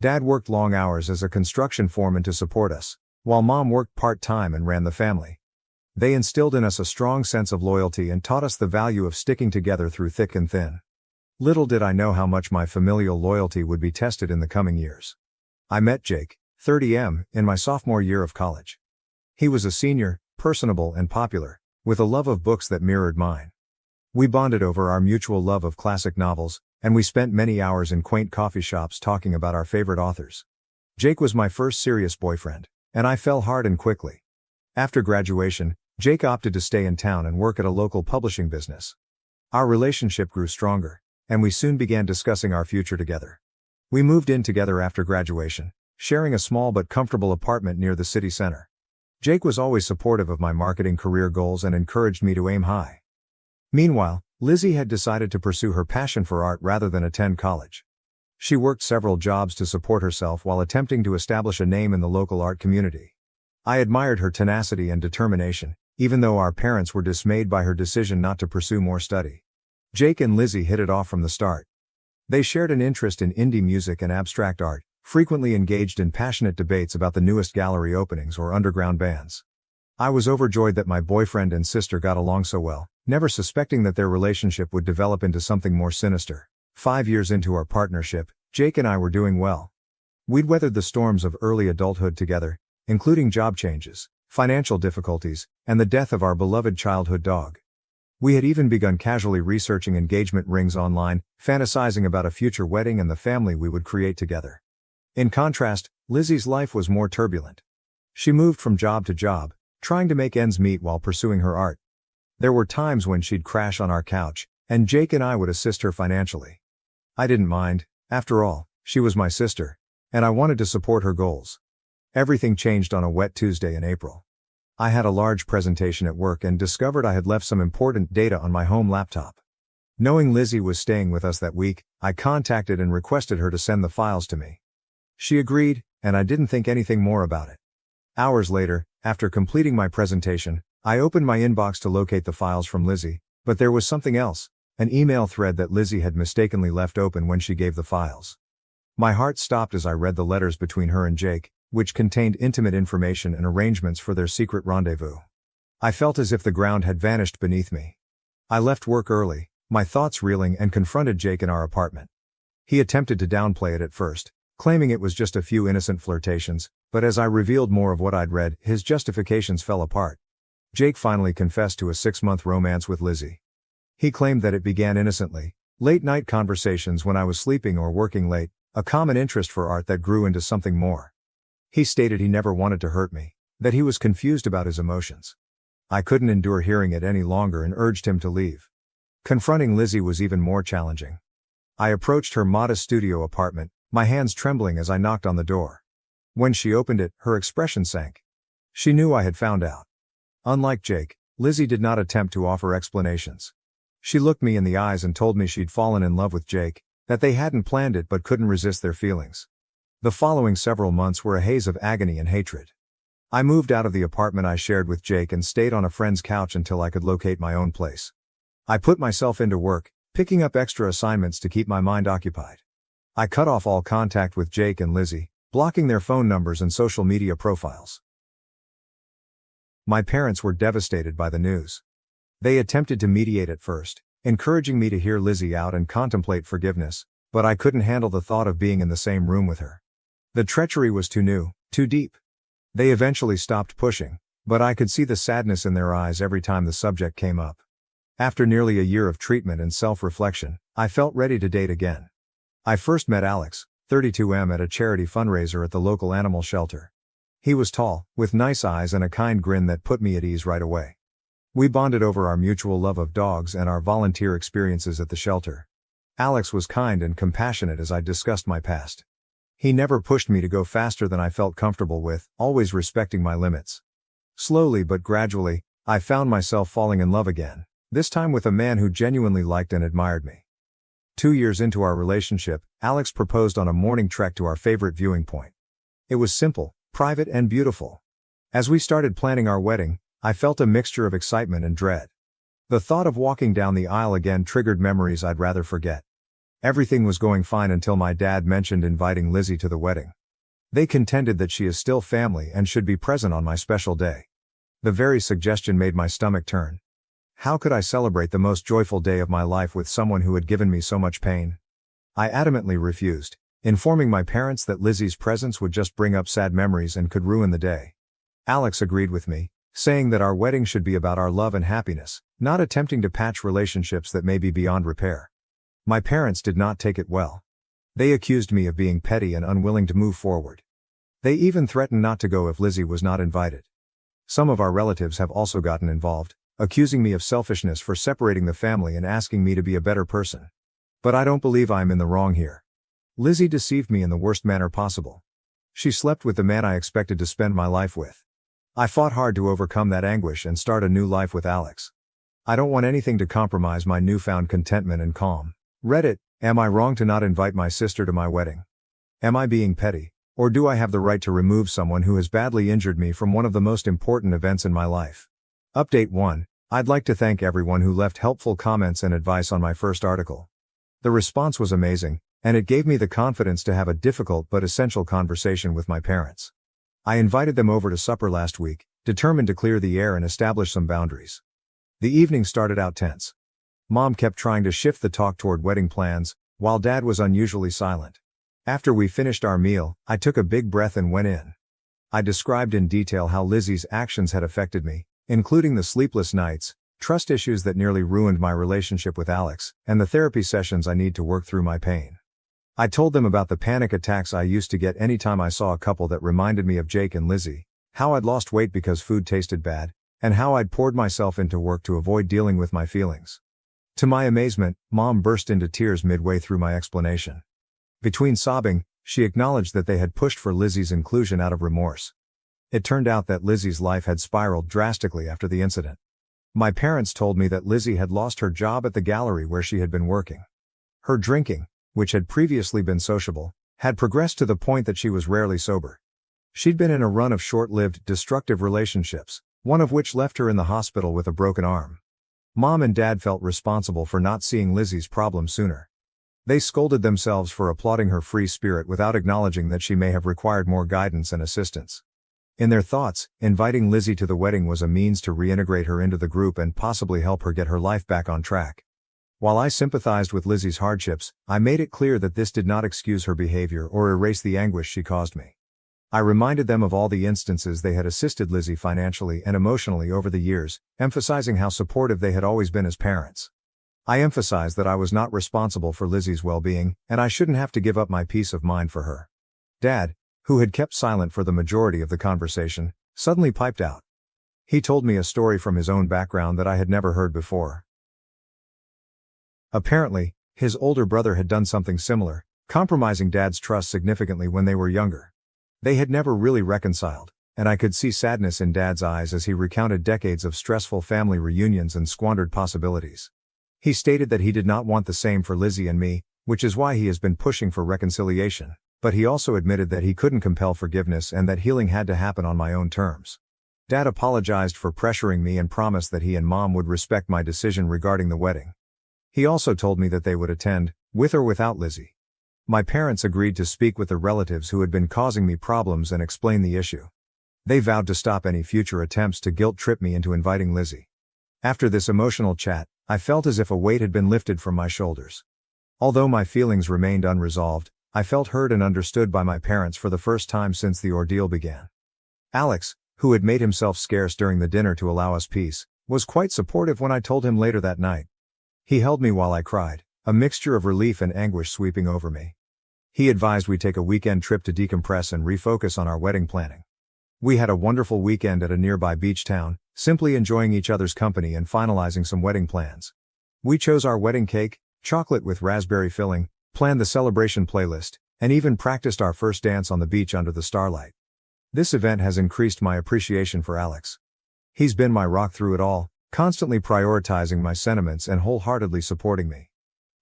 [SPEAKER 2] Dad worked long hours as a construction foreman to support us, while Mom worked part-time and ran the family. They instilled in us a strong sense of loyalty and taught us the value of sticking together through thick and thin. Little did I know how much my familial loyalty would be tested in the coming years. I met Jake, 30M, in my sophomore year of college. He was a senior, personable and popular, with a love of books that mirrored mine. We bonded over our mutual love of classic novels, and we spent many hours in quaint coffee shops talking about our favorite authors. Jake was my first serious boyfriend, and I fell hard and quickly. After graduation, Jake opted to stay in town and work at a local publishing business. Our relationship grew stronger, and we soon began discussing our future together. We moved in together after graduation, sharing a small but comfortable apartment near the city center. Jake was always supportive of my marketing career goals and encouraged me to aim high. Meanwhile, Lizzie had decided to pursue her passion for art rather than attend college. She worked several jobs to support herself while attempting to establish a name in the local art community. I admired her tenacity and determination, even though our parents were dismayed by her decision not to pursue more study. Jake and Lizzie hit it off from the start. They shared an interest in indie music and abstract art, frequently engaged in passionate debates about the newest gallery openings or underground bands. I was overjoyed that my boyfriend and sister got along so well, never suspecting that their relationship would develop into something more sinister. 5 years into our partnership, Jake and I were doing well. We'd weathered the storms of early adulthood together, including job changes, financial difficulties, and the death of our beloved childhood dog. We had even begun casually researching engagement rings online, fantasizing about a future wedding and the family we would create together. In contrast, Lizzie's life was more turbulent. She moved from job to job, trying to make ends meet while pursuing her art. There were times when she'd crash on our couch, and Jake and I would assist her financially. I didn't mind, after all, she was my sister, and I wanted to support her goals. Everything changed on a wet Tuesday in April. I had a large presentation at work and discovered I had left some important data on my home laptop. Knowing Lizzie was staying with us that week, I contacted and requested her to send the files to me. She agreed, and I didn't think anything more about it. Hours later, after completing my presentation, I opened my inbox to locate the files from Lizzie, but there was something else, an email thread that Lizzie had mistakenly left open when she gave the files. My heart stopped as I read the letters between her and Jake, which contained intimate information and arrangements for their secret rendezvous. I felt as if the ground had vanished beneath me. I left work early, my thoughts reeling, and confronted Jake in our apartment. He attempted to downplay it at first, claiming it was just a few innocent flirtations, but as I revealed more of what I'd read, his justifications fell apart. Jake finally confessed to a 6-month romance with Lizzie. He claimed that it began innocently, late-night conversations when I was sleeping or working late, a common interest for art that grew into something more. He stated he never wanted to hurt me, that he was confused about his emotions. I couldn't endure hearing it any longer and urged him to leave. Confronting Lizzie was even more challenging. I approached her modest studio apartment, my hands trembling as I knocked on the door. When she opened it, her expression sank. She knew I had found out. Unlike Jake, Lizzie did not attempt to offer explanations. She looked me in the eyes and told me she'd fallen in love with Jake, that they hadn't planned it but couldn't resist their feelings. The following several months were a haze of agony and hatred. I moved out of the apartment I shared with Jake and stayed on a friend's couch until I could locate my own place. I put myself into work, picking up extra assignments to keep my mind occupied. I cut off all contact with Jake and Lizzie, blocking their phone numbers and social media profiles. My parents were devastated by the news. They attempted to mediate at first, encouraging me to hear Lizzie out and contemplate forgiveness, but I couldn't handle the thought of being in the same room with her. The treachery was too new, too deep. They eventually stopped pushing, but I could see the sadness in their eyes every time the subject came up. After nearly a year of treatment and self-reflection, I felt ready to date again. I first met Alex, 32M, at a charity fundraiser at the local animal shelter. He was tall, with nice eyes and a kind grin that put me at ease right away. We bonded over our mutual love of dogs and our volunteer experiences at the shelter. Alex was kind and compassionate as I discussed my past. He never pushed me to go faster than I felt comfortable with, always respecting my limits. Slowly but gradually, I found myself falling in love again, this time with a man who genuinely liked and admired me. 2 years into our relationship, Alex proposed on a morning trek to our favorite viewing point. It was simple, private, and beautiful. As we started planning our wedding, I felt a mixture of excitement and dread. The thought of walking down the aisle again triggered memories I'd rather forget. Everything was going fine until my dad mentioned inviting Lizzie to the wedding. They contended that she is still family and should be present on my special day. The very suggestion made my stomach turn. How could I celebrate the most joyful day of my life with someone who had given me so much pain? I adamantly refused, informing my parents that Lizzie's presence would just bring up sad memories and could ruin the day. Alex agreed with me, saying that our wedding should be about our love and happiness, not attempting to patch relationships that may be beyond repair. My parents did not take it well. They accused me of being petty and unwilling to move forward. They even threatened not to go if Lizzie was not invited. Some of our relatives have also gotten involved, accusing me of selfishness for separating the family and asking me to be a better person. But I don't believe I am in the wrong here. Lizzie deceived me in the worst manner possible. She slept with the man I expected to spend my life with. I fought hard to overcome that anguish and start a new life with Alex. I don't want anything to compromise my newfound contentment and calm. Reddit, am I wrong to not invite my sister to my wedding? Am I being petty, or do I have the right to remove someone who has badly injured me from one of the most important events in my life? Update 1. I'd like to thank everyone who left helpful comments and advice on my first article. The response was amazing, and it gave me the confidence to have a difficult but essential conversation with my parents. I invited them over to supper last week, determined to clear the air and establish some boundaries. The evening started out tense. Mom kept trying to shift the talk toward wedding plans, while Dad was unusually silent. After we finished our meal, I took a big breath and went in. I described in detail how Lizzie's actions had affected me, including the sleepless nights, trust issues that nearly ruined my relationship with Alex, and the therapy sessions I need to work through my pain. I told them about the panic attacks I used to get anytime I saw a couple that reminded me of Jake and Lizzie, how I'd lost weight because food tasted bad, and how I'd poured myself into work to avoid dealing with my feelings. To my amazement, Mom burst into tears midway through my explanation. Between sobbing, she acknowledged that they had pushed for Lizzie's inclusion out of remorse. It turned out that Lizzie's life had spiraled drastically after the incident. My parents told me that Lizzie had lost her job at the gallery where she had been working. Her drinking, which had previously been sociable, had progressed to the point that she was rarely sober. She'd been in a run of short-lived, destructive relationships, one of which left her in the hospital with a broken arm. Mom and Dad felt responsible for not seeing Lizzie's problem sooner. They scolded themselves for applauding her free spirit without acknowledging that she may have required more guidance and assistance. In their thoughts, inviting Lizzie to the wedding was a means to reintegrate her into the group and possibly help her get her life back on track. While I sympathized with Lizzie's hardships, I made it clear that this did not excuse her behavior or erase the anguish she caused me. I reminded them of all the instances they had assisted Lizzie financially and emotionally over the years, emphasizing how supportive they had always been as parents. I emphasized that I was not responsible for Lizzie's well-being, and I shouldn't have to give up my peace of mind for her. Dad, who had kept silent for the majority of the conversation, suddenly piped out. He told me a story from his own background that I had never heard before. Apparently, his older brother had done something similar, compromising Dad's trust significantly when they were younger. They had never really reconciled, and I could see sadness in Dad's eyes as he recounted decades of stressful family reunions and squandered possibilities. He stated that he did not want the same for Lizzie and me, which is why he has been pushing for reconciliation, but he also admitted that he couldn't compel forgiveness and that healing had to happen on my own terms. Dad apologized for pressuring me and promised that he and Mom would respect my decision regarding the wedding. He also told me that they would attend, with or without Lizzie. My parents agreed to speak with the relatives who had been causing me problems and explain the issue. They vowed to stop any future attempts to guilt-trip me into inviting Lizzie. After this emotional chat, I felt as if a weight had been lifted from my shoulders. Although my feelings remained unresolved, I felt heard and understood by my parents for the first time since the ordeal began. Alex, who had made himself scarce during the dinner to allow us peace, was quite supportive when I told him later that night. He held me while I cried, a mixture of relief and anguish sweeping over me. He advised we take a weekend trip to decompress and refocus on our wedding planning. We had a wonderful weekend at a nearby beach town, simply enjoying each other's company and finalizing some wedding plans. We chose our wedding cake, chocolate with raspberry filling, planned the celebration playlist, and even practiced our first dance on the beach under the starlight. This event has increased my appreciation for Alex. He's been my rock through it all, constantly prioritizing my sentiments and wholeheartedly supporting me.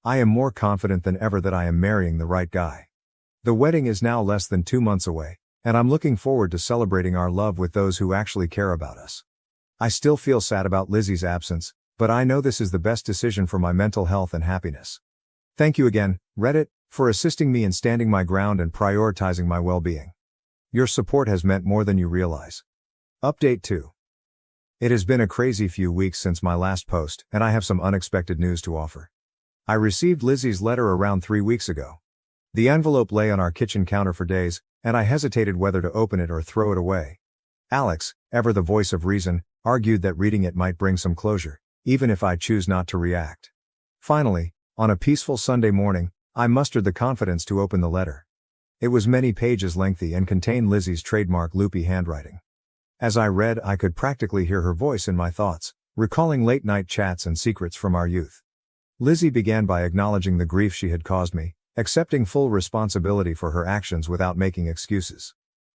[SPEAKER 2] I am more confident than ever that I am marrying the right guy. The wedding is now less than 2 months away, and I'm looking forward to celebrating our love with those who actually care about us. I still feel sad about Lizzie's absence, but I know this is the best decision for my mental health and happiness. Thank you again, Reddit, for assisting me in standing my ground and prioritizing my well-being. Your support has meant more than you realize. Update 2. It has been a crazy few weeks since my last post, and I have some unexpected news to offer. I received Lizzie's letter around 3 weeks ago. The envelope lay on our kitchen counter for days, and I hesitated whether to open it or throw it away. Alex, ever the voice of reason, argued that reading it might bring some closure, even if I choose not to react. Finally, on a peaceful Sunday morning, I mustered the confidence to open the letter. It was many pages lengthy and contained Lizzie's trademark loopy handwriting. As I read, I could practically hear her voice in my thoughts, recalling late-night chats and secrets from our youth. Lizzie began by acknowledging the grief she had caused me, accepting full responsibility for her actions without making excuses.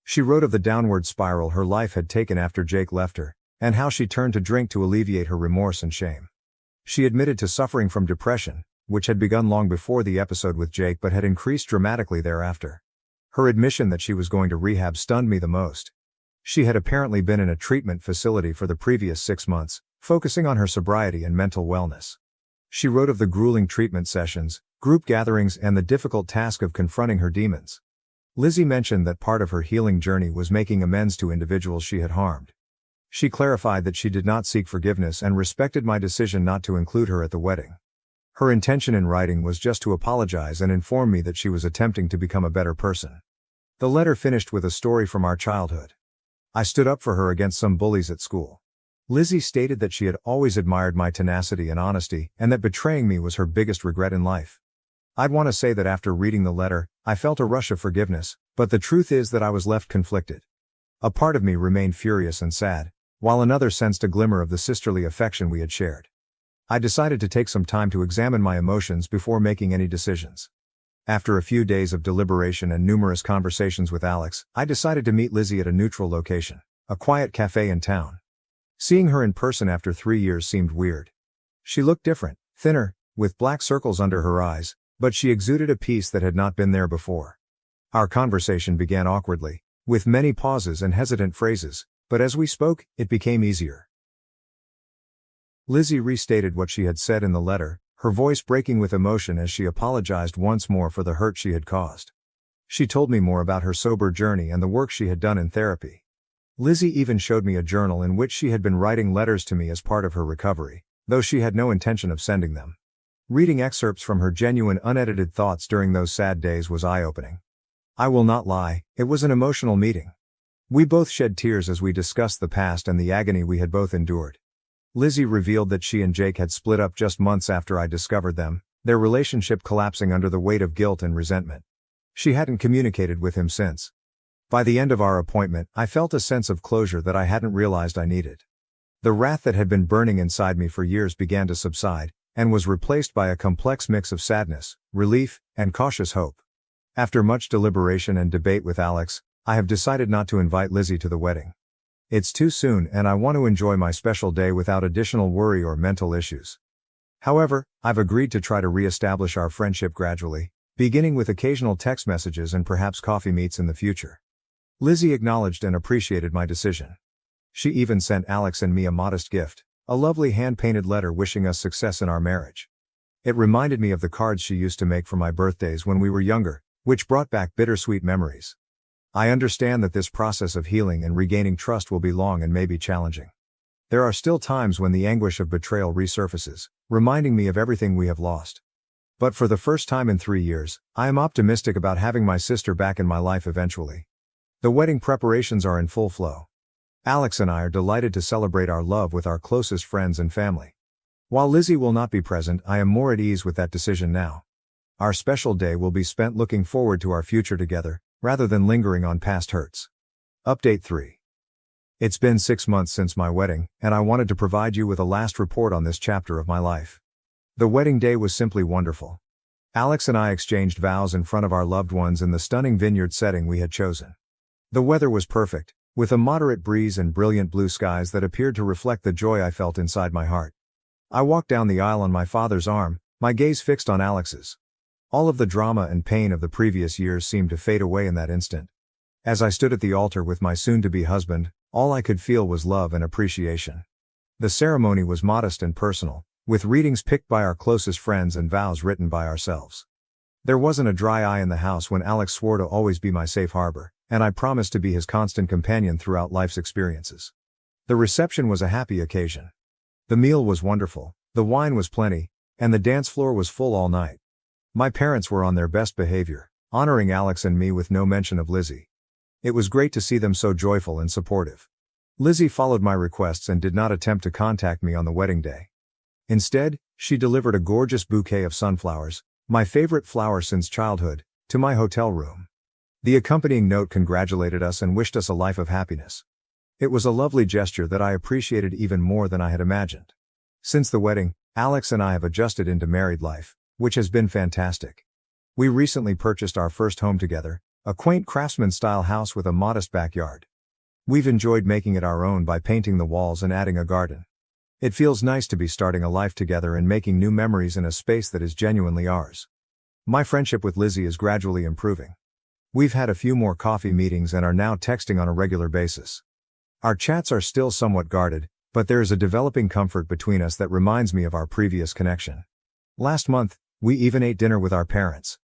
[SPEAKER 2] She wrote of the downward spiral her life had taken after Jake left her, and how she turned to drink to alleviate her remorse and shame. She admitted to suffering from depression, which had begun long before the episode with Jake but had increased dramatically thereafter. Her admission that she was going to rehab stunned me the most. She had apparently been in a treatment facility for the previous 6 months, focusing on her sobriety and mental wellness. She wrote of the grueling treatment sessions, group gatherings, and the difficult task of confronting her demons. Lizzie mentioned that part of her healing journey was making amends to individuals she had harmed. She clarified that she did not seek forgiveness and respected my decision not to include her at the wedding. Her intention in writing was just to apologize and inform me that she was attempting to become a better person. The letter finished with a story from our childhood. I stood up for her against some bullies at school. Lizzie stated that she had always admired my tenacity and honesty, and that betraying me was her biggest regret in life. I'd want to say that after reading the letter, I felt a rush of forgiveness, but the truth is that I was left conflicted. A part of me remained furious and sad, while another sensed a glimmer of the sisterly affection we had shared. I decided to take some time to examine my emotions before making any decisions. After a few days of deliberation and numerous conversations with Alex, I decided to meet Lizzie at a neutral location, a quiet cafe in town. Seeing her in person after 3 years seemed weird. She looked different, thinner, with black circles under her eyes, but she exuded a peace that had not been there before. Our conversation began awkwardly, with many pauses and hesitant phrases, but as we spoke, it became easier. Lizzie restated what she had said in the letter, her voice breaking with emotion as she apologized once more for the hurt she had caused. She told me more about her sober journey and the work she had done in therapy. Lizzie even showed me a journal in which she had been writing letters to me as part of her recovery, though she had no intention of sending them. Reading excerpts from her genuine unedited thoughts during those sad days was eye-opening. I will not lie, it was an emotional meeting. We both shed tears as we discussed the past and the agony we had both endured. Lizzie revealed that she and Jake had split up just months after I discovered them, their relationship collapsing under the weight of guilt and resentment. She hadn't communicated with him since. By the end of our appointment, I felt a sense of closure that I hadn't realized I needed. The wrath that had been burning inside me for years began to subside, and was replaced by a complex mix of sadness, relief, and cautious hope. After much deliberation and debate with Alex, I have decided not to invite Lizzie to the wedding. It's too soon and I want to enjoy my special day without additional worry or mental issues. However, I've agreed to try to re-establish our friendship gradually, beginning with occasional text messages and perhaps coffee meets in the future. Lizzie acknowledged and appreciated my decision. She even sent Alex and me a modest gift, a lovely hand-painted letter wishing us success in our marriage. It reminded me of the cards she used to make for my birthdays when we were younger, which brought back bittersweet memories. I understand that this process of healing and regaining trust will be long and may be challenging. There are still times when the anguish of betrayal resurfaces, reminding me of everything we have lost. But for the first time in 3 years, I am optimistic about having my sister back in my life eventually. The wedding preparations are in full flow. Alex and I are delighted to celebrate our love with our closest friends and family. While Lizzie will not be present, I am more at ease with that decision now. Our special day will be spent looking forward to our future together, rather than lingering on past hurts. Update 3. It's been 6 months since my wedding, and I wanted to provide you with a last report on this chapter of my life. The wedding day was simply wonderful. Alex and I exchanged vows in front of our loved ones in the stunning vineyard setting we had chosen. The weather was perfect, with a moderate breeze and brilliant blue skies that appeared to reflect the joy I felt inside my heart. I walked down the aisle on my father's arm, my gaze fixed on Alex's. All of the drama and pain of the previous years seemed to fade away in that instant. As I stood at the altar with my soon-to-be husband, all I could feel was love and appreciation. The ceremony was modest and personal, with readings picked by our closest friends and vows written by ourselves. There wasn't a dry eye in the house when Alex swore to always be my safe harbor, and I promised to be his constant companion throughout life's experiences. The reception was a happy occasion. The meal was wonderful, the wine was plenty, and the dance floor was full all night. My parents were on their best behavior, honoring Alex and me with no mention of Lizzie. It was great to see them so joyful and supportive. Lizzie followed my requests and did not attempt to contact me on the wedding day. Instead, she delivered a gorgeous bouquet of sunflowers, my favorite flower since childhood, to my hotel room. The accompanying note congratulated us and wished us a life of happiness. It was a lovely gesture that I appreciated even more than I had imagined. Since the wedding, Alex and I have adjusted into married life, which has been fantastic. We recently purchased our first home together, a quaint craftsman-style house with a modest backyard. We've enjoyed making it our own by painting the walls and adding a garden. It feels nice to be starting a life together and making new memories in a space that is genuinely ours. My friendship with Lizzie is gradually improving. We've had a few more coffee meetings and are now texting on a regular basis. Our chats are still somewhat guarded, but there is a developing comfort between us that reminds me of our previous connection. Last month, we even ate dinner with our parents.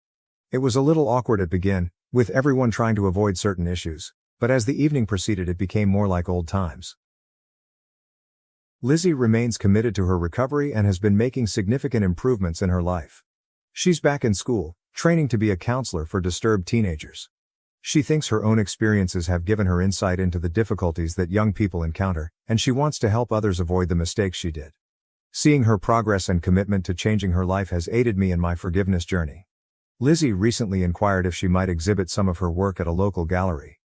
[SPEAKER 2] It was a little awkward at begin, with everyone trying to avoid certain issues, but as the evening proceeded it became more like old times. Lizzie remains committed to her recovery and has been making significant improvements in her life. She's back in school, training to be a counselor for disturbed teenagers. She thinks her own experiences have given her insight into the difficulties that young people encounter, and she wants to help others avoid the mistakes she did. Seeing her progress and commitment to changing her life has aided me in my forgiveness journey. Lizzie recently inquired if she might exhibit some of her work at a local gallery.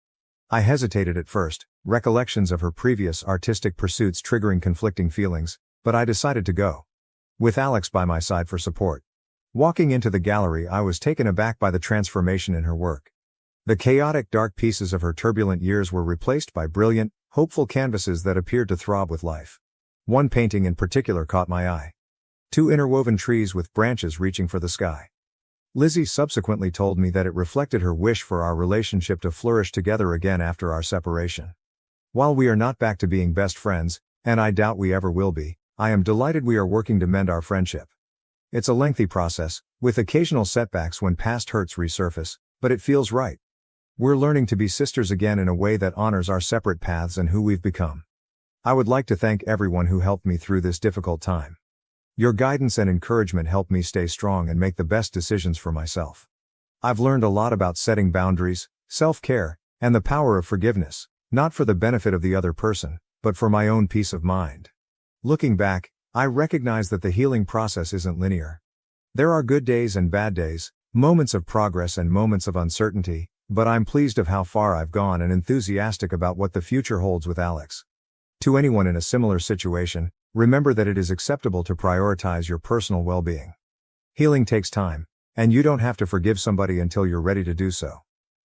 [SPEAKER 2] I hesitated at first, recollections of her previous artistic pursuits triggering conflicting feelings, but I decided to go. With Alex by my side for support. Walking into the gallery, I was taken aback by the transformation in her work. The chaotic dark pieces of her turbulent years were replaced by brilliant, hopeful canvases that appeared to throb with life. One painting in particular caught my eye. Two interwoven trees with branches reaching for the sky. Lizzie subsequently told me that it reflected her wish for our relationship to flourish together again after our separation. While we are not back to being best friends, and I doubt we ever will be, I am delighted we are working to mend our friendship. It's a lengthy process, with occasional setbacks when past hurts resurface, but it feels right. We're learning to be sisters again in a way that honors our separate paths and who we've become. I would like to thank everyone who helped me through this difficult time. Your guidance and encouragement help me stay strong and make the best decisions for myself. I've learned a lot about setting boundaries, self-care, and the power of forgiveness, not for the benefit of the other person, but for my own peace of mind. Looking back, I recognize that the healing process isn't linear. There are good days and bad days, moments of progress and moments of uncertainty, but I'm pleased of how far I've gone and enthusiastic about what the future holds with Alex. To anyone in a similar situation, remember that it is acceptable to prioritize your personal well-being. Healing takes time, and you don't have to forgive somebody until you're ready to do so.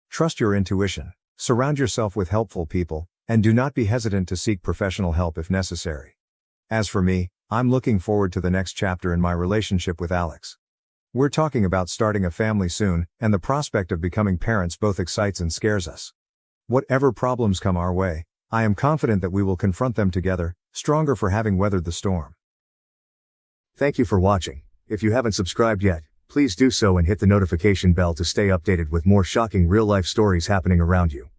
[SPEAKER 2] Trust your intuition, surround yourself with helpful people, and do not be hesitant to seek professional help if necessary. As for me, I'm looking forward to the next chapter in my relationship with Alex. We're talking about starting a family soon, and the prospect of becoming parents both excites and scares us. Whatever problems come our way, I am confident that we will confront them together, stronger for having weathered the storm.
[SPEAKER 1] Thank you for watching. If you haven't subscribed yet, please do so and hit the notification bell to stay updated with more shocking real-life stories happening around you.